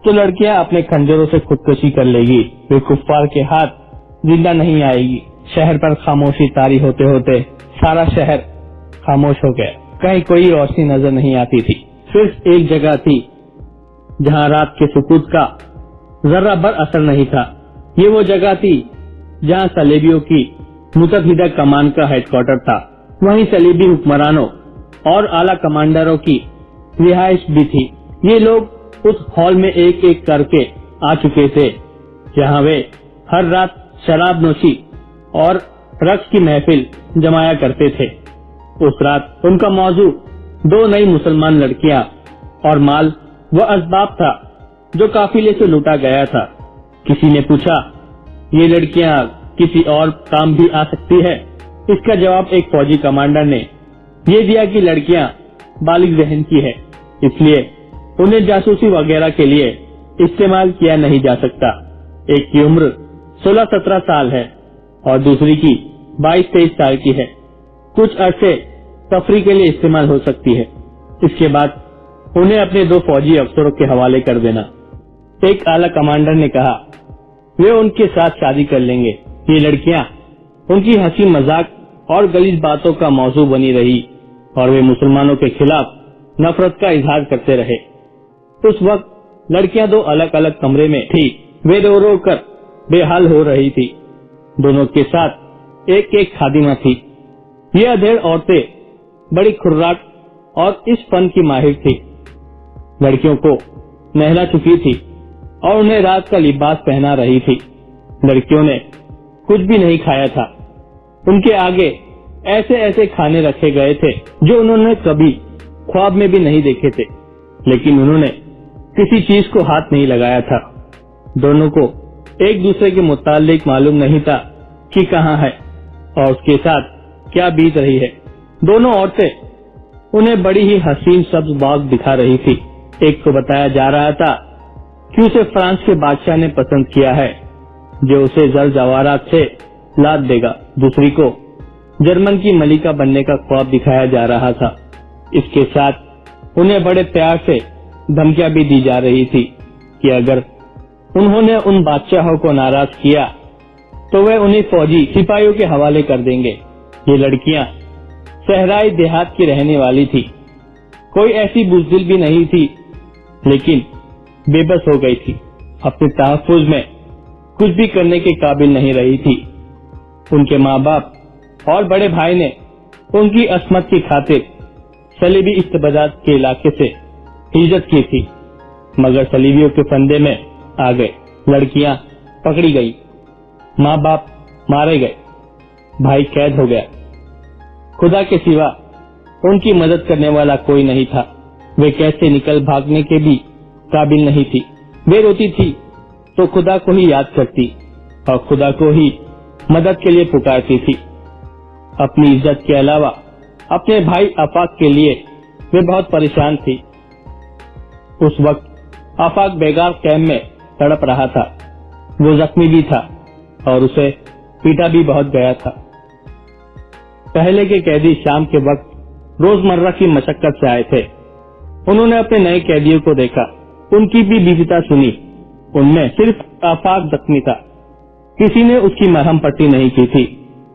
تو لڑکیاں اپنے خنجروں سے خودکشی کر لے گی، وہ کفار کے ہاتھ زندہ نہیں آئے گی۔ شہر پر خاموشی طاری ہوتے ہوتے سارا شہر خاموش ہو گیا، کہیں کوئی روشنی نظر نہیں آتی تھی۔ صرف ایک جگہ تھی جہاں رات کے سکوت کا ذرہ بر اثر نہیں تھا۔ یہ وہ جگہ تھی جہاں صلیبیوں کی متحدہ کمان کا ہیڈ کوارٹر تھا۔ وہیں صلیبی حکمرانوں اور اعلیٰ کمانڈروں کی رہائش بھی تھی۔ یہ لوگ اس ہال میں ایک ایک کر کے آ چکے تھے جہاں وہ ہر رات شراب نوشی اور رقص کی محفل جمایا کرتے تھے۔ اس رات ان کا موضوع 2 نئی مسلمان لڑکیاں اور مال و اسباب تھا جو قافلے سے لوٹا گیا تھا۔ کسی نے پوچھا، یہ لڑکیاں کسی اور کام بھی آ سکتی ہے؟ اس کا جواب ایک فوجی کمانڈر نے یہ دیا کہ لڑکیاں بالغ ذہن کی ہے، اس لیے انہیں جاسوسی وغیرہ کے لیے استعمال کیا نہیں جا سکتا۔ ایک کی عمر 16-17 سال ہے اور دوسری کی 22-23 سال کی ہے۔ کچھ عرصے تفریح کے لیے استعمال ہو سکتی ہے، اس کے بعد انہیں اپنے 2 فوجی افسروں کے حوالے کر دینا۔ ایک اعلیٰ کمانڈر نے کہا، وہ ان کے ساتھ شادی کر لیں گے۔ یہ لڑکیاں ان کی ہنسی مذاق اور غلیظ باتوں کا موضوع بنی رہی اور وہ مسلمانوں کے خلاف نفرت کا اظہار کرتے رہے۔ اس وقت لڑکیاں 2 الگ الگ کمرے میں تھی، وہ رو رو کر بے حال ہو رہی تھی۔ دونوں کے ساتھ ایک ایک خادمہ تھی۔ یہ ادھیڑ عورتیں بڑی کھراک اور اس فن کی ماہر تھی۔ لڑکیوں کو نہلا چکی تھی اور انہیں رات کا لباس پہنا رہی تھی۔ لڑکیوں نے کچھ بھی نہیں کھایا تھا۔ ان کے آگے ایسے ایسے کھانے رکھے گئے تھے جو انہوں نے کبھی خواب میں بھی نہیں دیکھے تھے، لیکن انہوں نے کسی چیز کو ہاتھ نہیں لگایا تھا۔ دونوں کو ایک دوسرے کے متعلق معلوم نہیں تھا کہ کہاں ہے اور اس کے ساتھ کیا بیت رہی ہے۔ دونوں عورتیں انہیں بڑی ہی حسین سبز باغ دکھا رہی تھی۔ ایک کو بتایا جا رہا تھا کہ اسے فرانس کے بادشاہ نے پسند کیا ہے جو اسے زر جواہرات سے لاد دے گا۔ دوسری کو جرمن کی ملکہ بننے کا خواب دکھایا جا رہا تھا۔ اس کے ساتھ انہیں بڑے پیار سے دھمکیاں بھی دی جا رہی تھی کہ اگر انہوں نے ان بادشاہوں کو ناراض کیا تو وہ انہیں فوجی سپاہیوں کے حوالے کر دیں گے۔ یہ لڑکیاں صحرائی دیہات کی رہنے والی تھی، کوئی ایسی بزدل بھی نہیں تھی، لیکن بے بس ہو گئی تھی، اپنے تحفظ میں کچھ بھی کرنے کے قابل نہیں رہی تھی۔ ان کے ماں باپ اور بڑے بھائی نے ان کی عصمت کی خاطر صلیبی استبداد کے علاقے سے ہجرت کی تھی، مگر صلیبیوں کے فندے میں آ گئے۔ لڑکیاں پکڑی گئی، ماں باپ مارے گئے، بھائی قید ہو گیا۔ خدا کے سوا ان کی مدد کرنے والا کوئی نہیں تھا۔ وہ کیسے نکل بھاگنے کے بھی قابل نہیں تھی۔ وہ روتی تھی تو خدا کو ہی یاد کرتی اور خدا کو ہی مدد کے لیے پکارتی تھی۔ اپنی عزت کے علاوہ اپنے بھائی آفاق کے لیے وہ بہت پریشان تھی۔ اس وقت آفاق بیگار کیمپ میں تڑپ رہا تھا۔ وہ زخمی بھی تھا اور اسے پیٹا بھی بہت گیا تھا۔ پہلے کے قیدی شام کے وقت روزمرہ کی مشقت سے آئے تھے۔ انہوں نے اپنے نئے قیدیوں کو دیکھا، ان کی بھی بیزتا سنی۔ ان میں صرف آفاق زخمی تھا، کسی نے اس کی مرہم پٹی نہیں کی تھی۔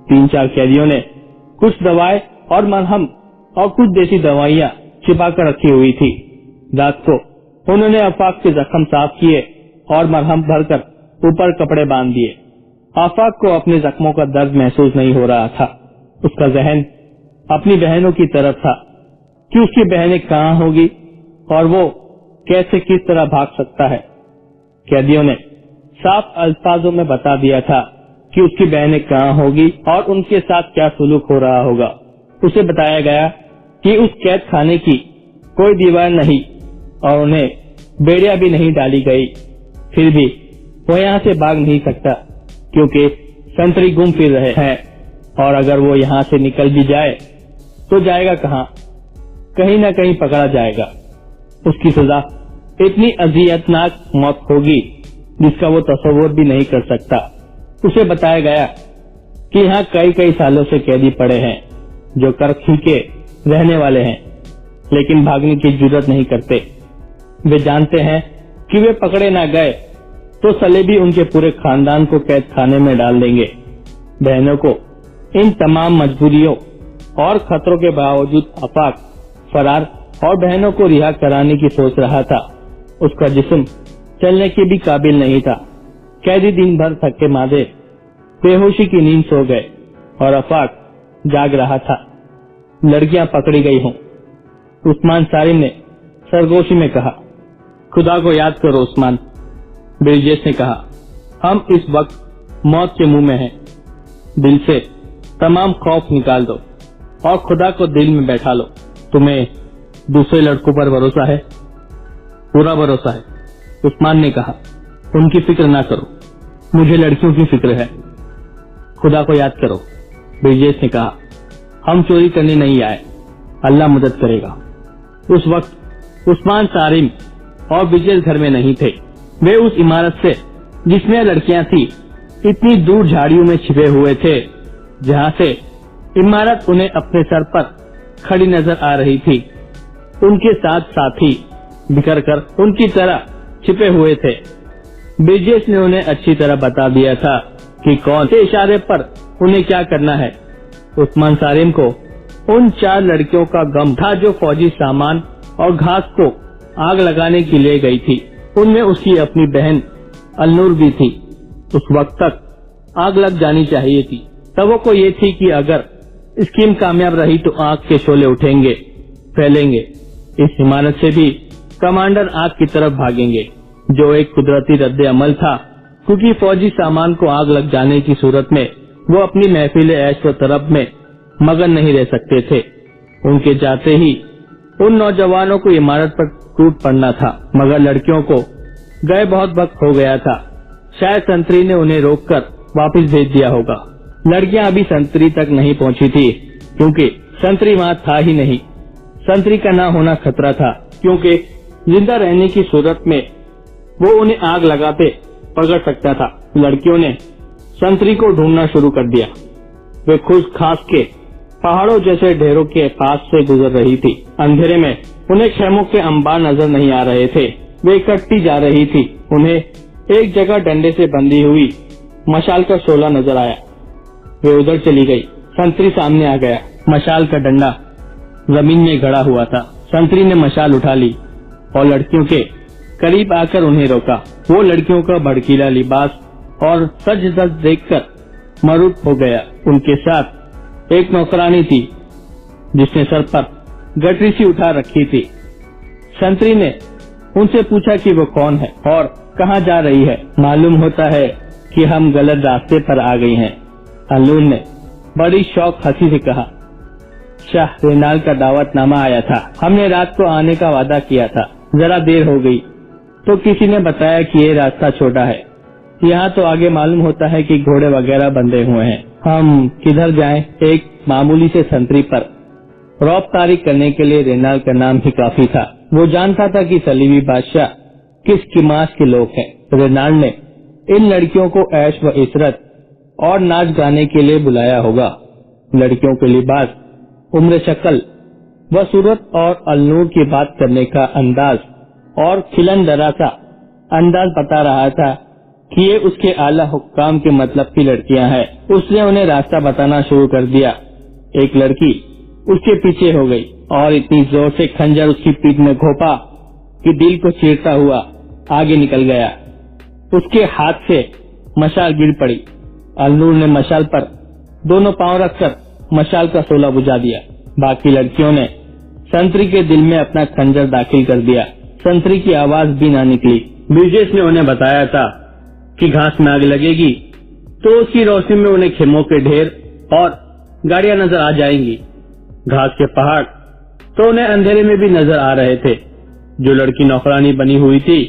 3-4 قیدیوں نے کچھ دوائیں اور مرہم اور کچھ دیسی دوائیاں چھپا کر رکھی ہوئی تھی۔ رات کو انہوں نے آفاق کے زخم صاف کیے اور مرہم بھر کر اوپر کپڑے باندھ دیے۔ آفاق کو اپنے زخموں کا درد محسوس نہیں ہو رہا تھا۔ اس کا ذہن اپنی بہنوں کی طرف تھا کہ اس کی بہنیں کہاں ہوگی اور وہ کیسے کس طرح بھاگ سکتا ہے۔ قیدیوں نے صاف الفاظوں میں بتا دیا تھا کہ اس کی بہنیں کہاں ہوگی اور ان کے ساتھ کیا سلوک ہو رہا ہوگا۔ اسے بتایا گیا کہ اس قید خانے کی کوئی دیوار نہیں اور انہیں بیڑیاں بھی نہیں ڈالی گئی، پھر بھی وہ یہاں سے بھاگ نہیں سکتا کیونکہ سنتری گم پھر رہے ہیں، اور اگر وہ یہاں سے نکل بھی جائے تو جائے گا کہاں؟ کہیں نہ کہیں پکڑا جائے گا۔ اس کی سزا اتنی اذیتناک موت ہوگی جس کا وہ تصور بھی نہیں کر سکتا۔ اسے بتایا گیا کہ یہاں کئی سالوں سے قیدی پڑے ہیں جو کرخی کے رہنے والے ہیں لیکن بھاگنے کی جرات نہیں کرتے۔ وہ جانتے ہیں کہ وہ پکڑے نہ گئے تو صلیبی ان کے پورے خاندان کو قید خانے میں ڈال دیں گے۔ بہنوں کو ان تمام مجبوریوں اور خطروں کے باوجود آفاق فرار اور بہنوں کو رہا کرانے کی سوچ رہا تھا۔ اس کا جسم چلنے کے بھی قابل نہیں تھا۔ قیدی دن بھر تھکے مادے بے ہوشی کی نیند سو گئے اور آفاق جاگ رہا تھا۔ لڑکیاں پکڑی گئی ہوں، عثمان صارم نے سرگوشی میں کہا۔ خدا کو یاد کرو عثمان، برجیس نے کہا۔ ہم اس وقت موت کے منہ میں ہیں۔ دل سے تمام خوف نکال دو اور خدا کو دل میں بیٹھا لو۔ تمہیں دوسرے لڑکوں پر بھروسہ ہے؟ پورا بھروسہ ہے، عثمان نے کہا۔ ان کی فکر نہ کرو، مجھے لڑکیوں کی فکر ہے۔ خدا کو یاد کرو، برجیس نے کہا۔ ہم چوری کرنے نہیں آئے، اللہ مدد کرے گا۔ اس وقت عثمان صارم اور برجیس گھر میں نہیں تھے۔ وہ اس عمارت سے جس میں لڑکیاں تھیں اتنی دور جھاڑیوں میں چھپے ہوئے تھے جہاں سے عمارت انہیں اپنے سر پر کھڑی نظر آ رہی تھی۔ ان کے ساتھ ساتھی بکھر کر ان کی طرح چھپے ہوئے تھے۔ برجیس نے انہیں اچھی طرح بتا دیا تھا کہ کون سے اشارے پر انہیں کیا کرنا ہے۔ عثمان صارم کو ان 4 لڑکیوں کا غم تھا جو فوجی سامان اور گھاس کو آگ لگانے کے لیے گئی تھی۔ ان میں اس کی اپنی بہن النور بھی تھی۔ اس وقت تک آگ لگ جانی چاہیے تھی۔ توقع یہ تھی کہ اگر اسکیم کامیاب رہی تو آگ کے شعلے اٹھیں گے، پھیلیں گے۔ اس عمارت سے بھی کمانڈر آگ کی طرف بھاگیں گے، جو ایک قدرتی رد عمل تھا، کیونکہ فوجی سامان کو آگ لگ جانے کی صورت میں وہ اپنی محفل عیش و طرب میں مگن نہیں رہ سکتے تھے۔ ان کے جاتے ہی ان نوجوانوں کو عمارت پر ٹوٹ پڑنا تھا، مگر لڑکیوں کو گئے بہت وقت ہو گیا تھا۔ شاید سنتری نے انہیں روک کر واپس بھیج دیا ہوگا۔ لڑکیاں ابھی سنتری تک نہیں پہنچی تھی کیونکہ سنتری وہاں تھا ہی نہیں۔ سنتری کا نہ ہونا خطرہ تھا کیونکہ زندہ رہنے کی صورت میں وہ انہیں آگ لگاتے پکڑ سکتا تھا۔ لڑکیوں نے سنتری کو ڈھونڈنا شروع کر دیا۔ وہ خشک گھاس کے پہاڑوں جیسے ڈھیروں کے پاس سے گزر رہی تھی۔ اندھیرے میں انہیں خیموں کے انبار نظر نہیں آ رہے تھے۔ وہ اکٹتی جا رہی تھی۔ انہیں ایک جگہ ڈنڈے سے بندھی ہوئی مشال کا شعلہ نظر آیا۔ وہ ادھر چلی گئی۔ سنتری سامنے آ گیا۔ مشال کا ڈنڈا زمین میں گڑا ہوا تھا۔ سنتری نے مشال اٹھا لی اور لڑکیوں کے قریب آ کر انہیں روکا۔ وہ لڑکیوں کا بھڑکیلا لباس اور سج دھج دیکھ کر مروب ہو گیا۔ ان کے ساتھ ایک نوکرانی تھی جس نے سر پر گٹری سی اٹھا رکھی تھی۔ سنتری نے ان سے پوچھا کہ وہ کون ہے اور کہاں جا رہی ہے۔ معلوم ہوتا ہے کہ ہم غلط راستے پر آ گئی ہیں، النور نے بڑی شوق ہنسی سے کہا۔ شاہ رینال کا دعوت نامہ آیا تھا۔ ہم نے رات کو آنے کا وعدہ کیا تھا، ذرا دیر ہو گئی تو کسی نے بتایا کہ یہ راستہ چھوٹا ہے، یہاں تو آگے معلوم ہوتا ہے کہ گھوڑے وغیرہ بندھے ہوئے ہیں، ہم کدھر جائیں؟ ایک معمولی سے سنتری پر رعب طاری کرنے کے لیے رینال کا نام ہی کافی تھا۔ وہ جانتا تھا کہ صلیبی بادشاہ کس قماش کے لوگ ہیں۔ رینال نے ان لڑکیوں کو عیش و عشرت اور ناچ گانے کے لیے بلایا ہوگا۔ لڑکیوں کے لباس، عمر، شکل و صورت اور النور کی بات کرنے کا انداز اور کھلن درا سا انداز بتا رہا تھا کہ یہ اس کے اعلیٰ حکام کے مطلب کی لڑکیاں ہیں۔ اس نے انہیں راستہ بتانا شروع کر دیا۔ ایک لڑکی اس کے پیچھے ہو گئی اور اتنی زور سے کھنجر اس کی پیٹھ میں گھونپا کہ دل کو چیرتا ہوا آگے نکل گیا۔ اس کے ہاتھ سے مشال گر پڑی۔ النور نے مشال پر دونوں پاؤں رکھ کر مشال کا شعلہ بجھا دیا۔ باقی لڑکیوں نے سنتری کے دل میں اپنا خنجر داخل کر دیا۔ سنتری کی آواز بھی نہ نکلی۔ برجیس نے انہیں بتایا تھا کہ گھاس میں آگ لگے گی تو اس کی روشنی میں انہیں خیموں کے ڈھیر اور گاڑیاں نظر آ جائیں گی۔ گھاس کے پہاڑ تو انہیں اندھیرے میں بھی نظر آ رہے تھے۔ جو لڑکی نوکرانی بنی ہوئی تھی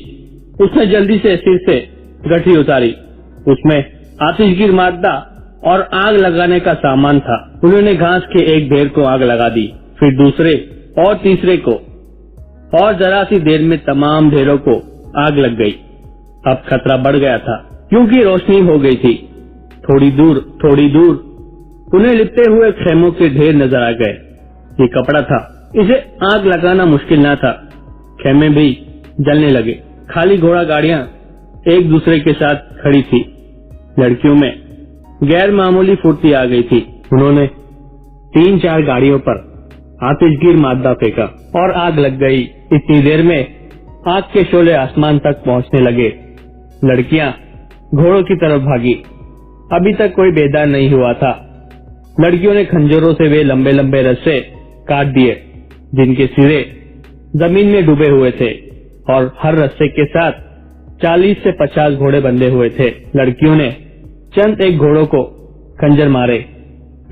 اس نے جلدی سے سر سے گٹھی اتاری۔ اس میں آتش گیر مادہ اور آگ لگانے کا سامان تھا۔ انہوں نے گھاس کے ایک ڈھیر کو آگ لگا دی، پھر دوسرے اور تیسرے کو، اور ذرا سی دیر میں تمام ڈھیروں کو آگ لگ گئی۔ اب خطرہ بڑھ گیا تھا کیونکہ روشنی ہو گئی تھی۔ تھوڑی دور انہیں لپٹے ہوئے خیموں کے ڈھیر نظر آ گئے. یہ کپڑا تھا, اسے آگ لگانا مشکل نہ تھا. خیمے بھی جلنے لگے. خالی گھوڑا گاڑیاں ایک دوسرے کے ساتھ کھڑی تھی. لڑکیوں میں غیر معمولی پھرتی آ گئی تھی. انہوں نے 3-4 گاڑیوں پر آتش گیر مادہ پھینکا اور آگ لگ گئی. اتنی دیر میں آگ کے شعلے آسمان تک پہنچنے لگے. لڑکیاں گھوڑوں کی طرف بھاگی. ابھی تک کوئی بیدار نہیں ہوا تھا. لڑکیوں نے کھنجروں سے وہ لمبے لمبے رسے کاٹ دیے جن کے سرے زمین میں ڈوبے ہوئے تھے اور ہر رسے کے ساتھ 40 سے 50 گھوڑے بندھے ہوئے تھے. لڑکیوں نے چند ایک گھوڑوں کو کھنجر مارے.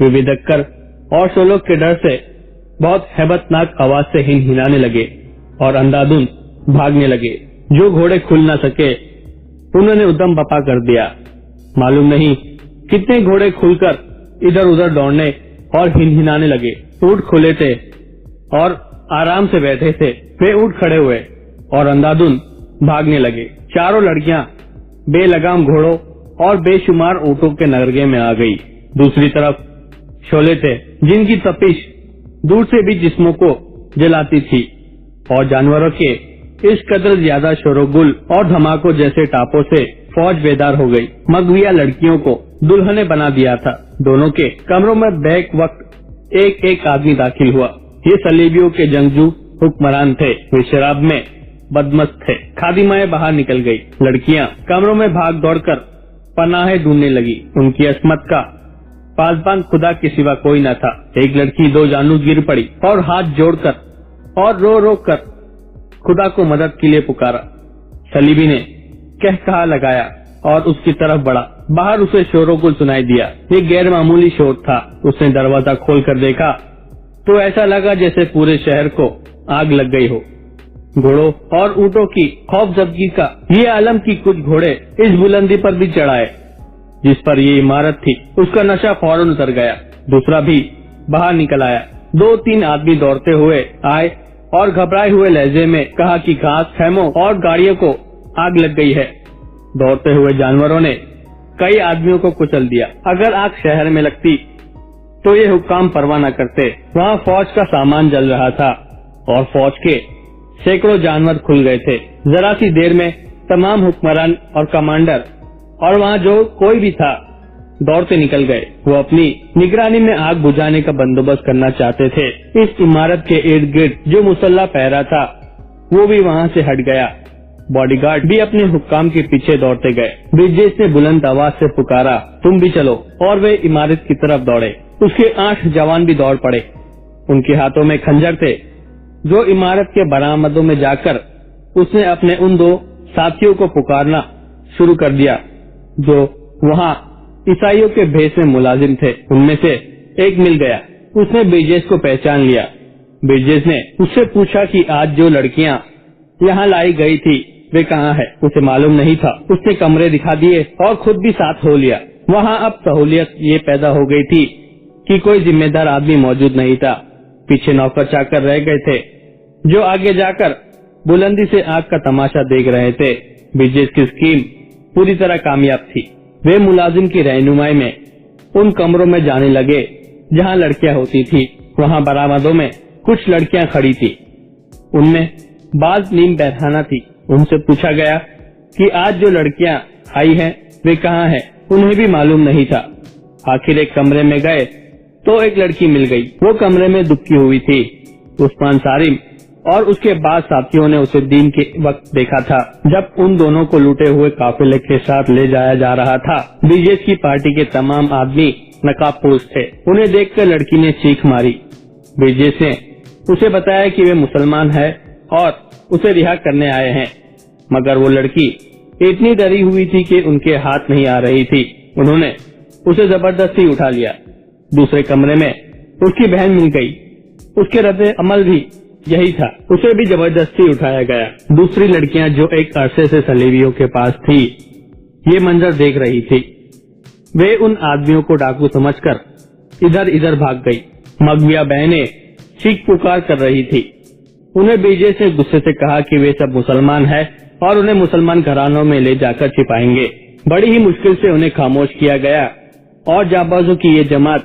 وہ دکر اور شولوں کے ڈر سے بہت ہیبت ناک آواز سے ہنہنانے لگے اور اندھادھند بھاگنے لگے. جو گھوڑے کھل نہ سکے انہوں نے ادم بپا کر دیا. معلوم نہیں کتنے گھوڑے کھل کر ادھر ادھر دوڑنے اور ہنہنانے لگے. اونٹ کھلے تھے اور آرام سے بیٹھے تھے. وہ اونٹ کھڑے ہوئے اور اندھادھند بھاگنے لگے. چاروں لڑکیاں بے لگام گھوڑوں اور بے شمار اونٹوں کے نرگے میں آ گئی. دوسری طرف شعلے تھے جن کی تپش دور سے بھی جسموں کو جلاتی تھی اور جانوروں کے اس قدر زیادہ شور و گل اور دھماکوں جیسے ٹاپوں سے فوج بیدار ہو گئی. مغویہ لڑکیوں کو دلہنیں بنا دیا تھا. دونوں کے کمروں میں بیک وقت ایک ایک آدمی داخل ہوا. یہ صلیبیوں کے جنگجو حکمران تھے. وہ شراب میں بدمست تھے. خادمائیں باہر نکل گئی. لڑکیاں کمروں میں بھاگ دوڑ کر پناہیں ڈھونڈنے لگی. ان کی عصمت کا پاسبان خدا کے سوا کوئی نہ تھا. ایک لڑکی 2 جانوں گر پڑی اور ہاتھ جوڑ کر اور رو رو کر خدا کو مدد کے لیے پکارا. صلیبی نے کہا لگایا اور اس کی طرف بڑھا. باہر اسے شور و گل سنائی دیا. یہ غیر معمولی شور تھا. اس نے دروازہ کھول کر دیکھا تو ایسا لگا جیسے پورے شہر کو آگ لگ گئی ہو. گھوڑوں اور اونٹوں کی خوف زدگی کا یہ عالم کی کچھ گھوڑے اس بلندی پر بھی چڑھائے جس پر یہ عمارت تھی. اس کا نشہ فوراً اتر گیا. دوسرا بھی باہر نکل آیا. 2-3 آدمی دوڑتے ہوئے آئے اور گھبرائے ہوئے لہجے میں کہا کہ گھاس خیموں اور گاڑیوں کو آگ لگ گئی ہے. دوڑتے ہوئے جانوروں نے کئی آدمیوں کو کچل دیا. اگر آگ شہر میں لگتی تو یہ حکام پرواہ نہ کرتے. وہاں فوج کا سامان جل رہا تھا اور فوج کے سینکڑوں جانور کھل گئے تھے. ذرا سی دیر میں تمام حکمران اور کمانڈر اور وہاں جو کوئی بھی تھا دوڑتے نکل گئے. وہ اپنی نگرانی میں آگ بجھانے کا بندوبست کرنا چاہتے تھے. اس عمارت کے ارد گرد جو مسلح پہرا تھا وہ بھی وہاں سے ہٹ گیا. باڈی گارڈ بھی اپنے حکام کے پیچھے دوڑتے گئے. برجیس نے بلند آواز سے پکارا, تم بھی چلو, اور وہ عمارت کی طرف دوڑے. اس کے 8 جوان بھی دوڑ پڑے. ان کے ہاتھوں میں کھنجر تھے. جو عمارت کے برآمدوں میں جا کر اس نے اپنے ان 2 ساتھیوں کو پکارنا شروع کر دیا جو وہاں عیسائیوں کے بھیس میں ملازم تھے. ان میں سے ایک مل گیا. اس نے برجیس کو پہچان لیا. برجیس نے اس سے پوچھا کہ آج جو لڑکیاں یہاں لائی گئی تھی وہ کہاں ہے. اسے معلوم نہیں تھا. اس نے کمرے دکھا دیے اور خود بھی ساتھ ہو لیا. وہاں اب سہولیت یہ پیدا ہو گئی تھی کہ کوئی ذمہ دار آدمی موجود نہیں تھا. پیچھے نوکر چاکر رہ گئے تھے جو آگے جا کر بلندی سے آگ کا تماشا دیکھ رہے تھے. برجیس کی اسکیم پوری طرح کامیاب تھی. وہ ملازم کی رہنمائی میں ان کمروں میں جانے لگے جہاں لڑکیاں ہوتی تھی. وہاں برآمدوں میں کچھ لڑکیاں کھڑی تھی. ان میں بعض نیم بہرانہ تھی. ان سے پوچھا گیا کہ آج جو لڑکیاں آئی ہیں وہ کہاں ہیں. انہیں بھی معلوم نہیں تھا. آخر ایک کمرے میں گئے تو ایک لڑکی مل گئی. وہ کمرے میں دبکی ہوئی تھی. عثمان سالم اور اس کے بعد ساتھیوں نے اسے دن کے وقت دیکھا تھا جب ان دونوں کو لوٹے ہوئے قافلے کے ساتھ لے جایا جا رہا تھا. برجیس کی پارٹی کے تمام آدمی نقاب پوش تھے. انہیں دیکھ کر لڑکی نے چیخ ماری. برجیس نے اسے بتایا کہ وہ مسلمان ہے اور اسے رہا کرنے آئے ہیں. مگر وہ لڑکی اتنی ڈری ہوئی تھی کہ ان کے ہاتھ نہیں آ رہی تھی. انہوں نے اسے زبردستی اٹھا لیا. دوسرے کمرے میں اس کی بہن مل گئی. اس کے رد عمل بھی یہی تھا. اسے بھی زبردستی اٹھایا گیا. دوسری لڑکیاں جو ایک عرصے سے صلیبیوں کے پاس تھی یہ منظر دیکھ رہی تھی. وہ ان آدمیوں کو ڈاکو سمجھ کر ادھر ادھر بھاگ گئی. مغویہ بہنیں چیخ پکار کر رہی تھی. انہیں برجیس نے غصے سے کہا کہ وہ سب مسلمان ہیں اور انہیں مسلمان گھرانوں میں لے جا کر چھپائیں گے. بڑی ہی مشکل سے انہیں خاموش کیا گیا اور جانبازوں کی یہ جماعت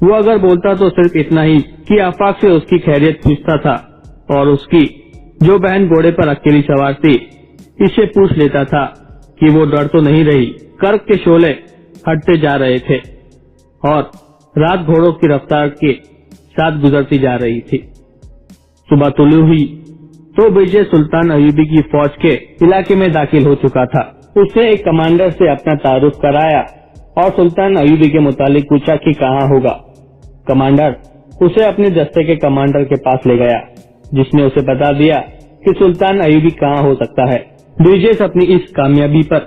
وہ اگر بولتا تو صرف اتنا ہی کہ آفاق سے اس کی خیریت پوچھتا تھا، اور اس کی جو بہن گھوڑے پر اکیلی سوار تھی اس سے پوچھ لیتا تھا کہ وہ ڈر تو نہیں رہی۔ کرک کے شعلے ہٹتے جا رہے تھے اور رات گھوڑوں کی رفتار کے ساتھ گزرتی جا رہی تھی۔ صبح طلوع ہوئی تو وجے سلطان ایوبی کی فوج کے علاقے میں داخل ہو چکا تھا۔ اس نے ایک کمانڈر سے اپنا تعارف کرایا اور سلطان ایوبی کے متعلق پوچھا کہ کہاں ہوگا۔ کمانڈر اسے اپنے دستے کے کمانڈر کے پاس لے گیا، جس نے اسے بتا دیا کہ سلطان ایوبی کہاں ہو سکتا ہے۔ بریجس اپنی اس کامیابی پر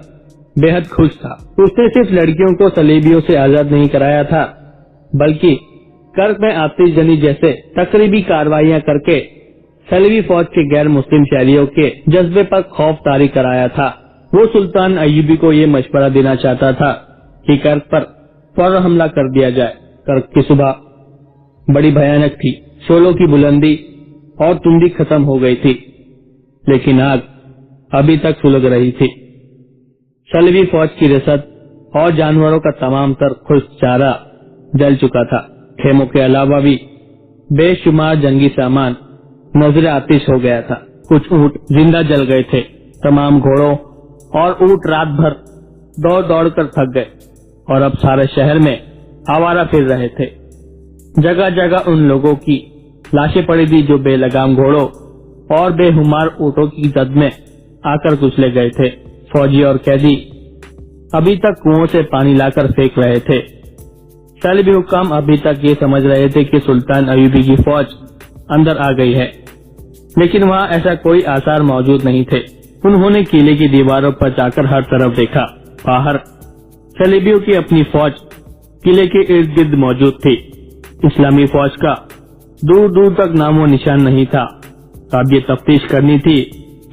بے حد خوش تھا۔ اس نے صرف لڑکیوں کو صلیبیوں سے آزاد نہیں کرایا تھا، بلکہ کرک میں آتش زنی جیسے تقریبی کارروائیاں کر کے صلیبی فوج کے غیر مسلم شہریوں کے جذبے پر خوف طاری کرایا تھا۔ وہ سلطان ایوبی کو یہ مشورہ دینا چاہتا تھا کہ کرک پر فوراً حملہ کر دیا جائے۔ کرک کی صبح بڑی بھیانک تھی، شعلوں کی بلندی اور تندی ختم ہو گئی تھی، لیکن آگ ابھی تک سلگ رہی تھی۔ صلیبی فوج کی رسد اور جانوروں کا تمام تر خشک چارہ جل چکا تھا۔ خیموں کے علاوہ بھی بے شمار جنگی سامان نظر آتش ہو گیا تھا۔ کچھ اونٹ زندہ جل گئے تھے۔ تمام گھوڑوں اور اونٹ رات بھر دوڑ دوڑ کر تھک گئے اور اب سارے شہر میں آوارہ پھر رہے تھے۔ جگہ جگہ ان لوگوں کی لاشیں پڑی تھی جو بے لگام گھوڑوں اور بے ہمار اونٹوں کی زد میں آ کر کچلے گئے تھے۔ فوجی اور قیدی ابھی تک کنووں سے پانی لا کر پھینک رہے تھے۔ صلیبی حکام ابھی تک یہ سمجھ رہے تھے کہ سلطان ایوبی کی فوج اندر آ گئی ہے، لیکن وہاں ایسا کوئی آثار موجود نہیں تھے۔ انہوں نے قلعے کی دیواروں پر جا کر ہر طرف دیکھا۔ باہر صلیبیوں کی اپنی فوج قلعے کے ارد گرد موجود تھی۔ اسلامی فوج کا دور دور تک نام و نشان نہیں تھا۔ اب یہ تفتیش کرنی تھی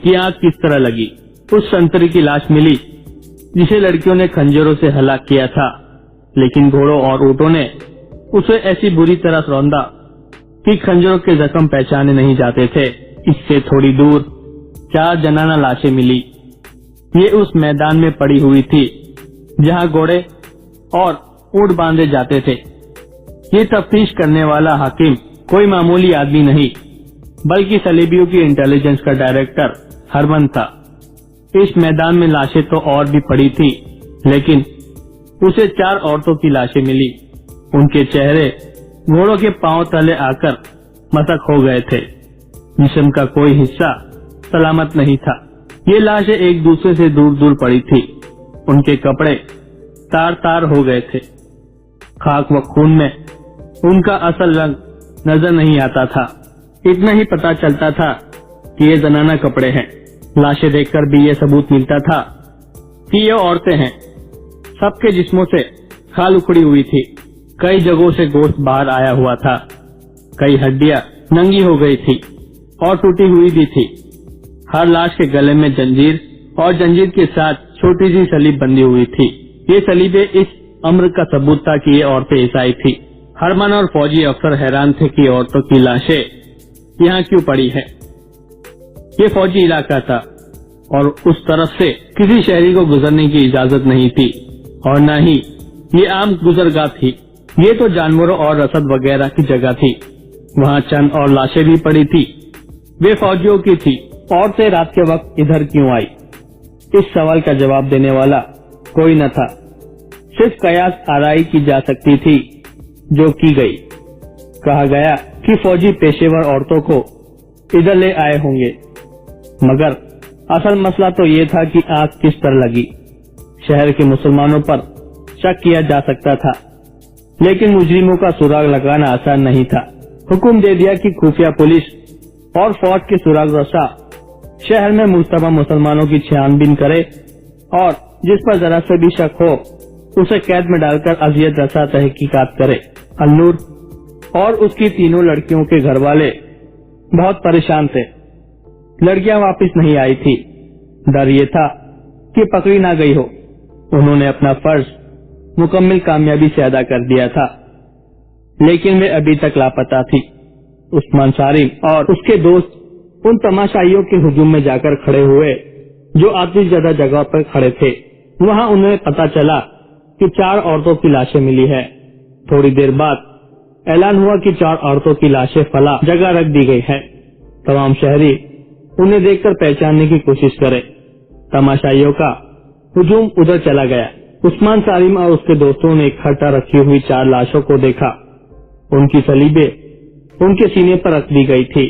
کہ آگ کس طرح لگی۔ اس سنتری کی لاش ملی جسے لڑکیوں نے خنجروں سے ہلاک کیا تھا، لیکن گھوڑوں اور اونٹوں نے اسے ایسی بری طرح روندا کہ خنجروں کے زخم پہچانے نہیں جاتے تھے۔ اس سے تھوڑی دور 4 جنانہ لاشیں ملی۔ یہ اس میدان میں پڑی ہوئی تھی جہاں گھوڑے اور اونٹ باندھے جاتے تھے۔ یہ تفتیش کرنے والا حاکم کوئی معمولی آدمی نہیں بلکہ صلیبیوں کی انٹیلیجنس کا ڈائریکٹر ہرمن تھا۔ اس میدان میں لاشیں تو اور بھی پڑی تھی، لیکن اسے 4 عورتوں کی لاشیں ملی۔ ان کے چہرے گھوڑوں کے پاؤں تلے آ کر مسخ ہو گئے تھے۔ جسم کا کوئی حصہ سلامت نہیں تھا۔ یہ لاشیں ایک دوسرے سے دور دور پڑی تھی۔ ان کے کپڑے تار تار ہو گئے تھے۔ خاک و خون میں ان کا اصل رنگ نظر نہیں آتا تھا۔ اتنا ہی پتا چلتا تھا کہ یہ زنانہ کپڑے ہیں۔ لاشیں دیکھ کر بھی یہ ثبوت ملتا تھا کہ یہ عورتیں ہیں۔ سب کے جسموں سے کھال اکھڑی ہوئی تھی۔ کئی جگہوں سے گوشت باہر آیا ہوا تھا۔ کئی ہڈیاں ننگی ہو گئی تھی اور ٹوٹی ہوئی بھی تھی۔ ہر لاش کے گلے میں جنجیر اور جنجیر کے ساتھ چھوٹی سی سلیب بندھی ہوئی تھی۔ یہ سلیبیں اس امر کا ثبوت تھا کہ یہ عورتیں عیسائی تھی۔ ہرمن اور فوجی افسر حیران تھے کہ عورتوں کی لاشیں یہاں کیوں پڑی ہے۔ یہ فوجی علاقہ تھا اور اس طرف سے کسی شہری کو گزرنے کی اجازت نہیں تھی، اور نہ ہی یہ عام گزرگاہ تھی۔ یہ تو جانوروں اور رسد وغیرہ کی جگہ تھی۔ وہاں چند اور لاشیں بھی پڑی تھی، وہ فوجیوں کی تھی۔ عورتیں رات کے وقت ادھر کیوں آئی؟ اس سوال کا جواب دینے والا کوئی نہ تھا۔ صرف قیاس آرائی کی جا سکتی تھی جو کی گئی۔ کہا گیا کہ فوجی پیشے ور عورتوں کو ادھر لے آئے ہوں گے، مگر اصل مسئلہ تو یہ تھا کہ آگ کس طرح لگی۔ شہر کے مسلمانوں پر شک کیا جا سکتا تھا، لیکن مجرموں کا سراغ لگانا آسان نہیں تھا۔ حکم دے دیا کہ خفیہ پولیس اور فوج کے سراغ رسا شہر میں مشتبہ مسلمانوں کی چھان بین کرے، اور جس پر ذرا سے بھی شک ہو اسے قید میں ڈال کر اذیت رسا تحقیقات کرے۔ النور اور اس کی تینوں لڑکیوں کے گھر والے بہت پریشان تھے۔ لڑکیاں واپس نہیں آئی تھی۔ ڈر یہ تھا کہ پکڑی نہ گئی ہو۔ انہوں نے اپنا فرض مکمل کامیابی سے ادا کر دیا تھا، لیکن وہ ابھی تک لاپتہ تھی۔ عثمان صارم اور اس کے دوست ان تماشائیوں کے ہجوم میں جا کر کھڑے ہوئے جو آتش زدہ جگہ پر کھڑے تھے۔ وہاں انہیں پتا چلا کہ 4 عورتوں کی لاشیں ملی ہے۔ تھوڑی دیر بعد اعلان ہوا کہ 4 عورتوں کی لاشیں فلاں جگہ رکھ دی گئی ہیں، تمام شہری انہیں دیکھ کر پہچاننے کی کوشش کرے۔ تماشائیوں کا ہجوم ادھر چلا گیا۔ عثمان سالم اور اس کے دوستوں نے اکٹھا رکھی ہوئی 4 لاشوں کو دیکھا، ان کی صلیبیں ان کے سینے پر رکھ دی گئی تھی۔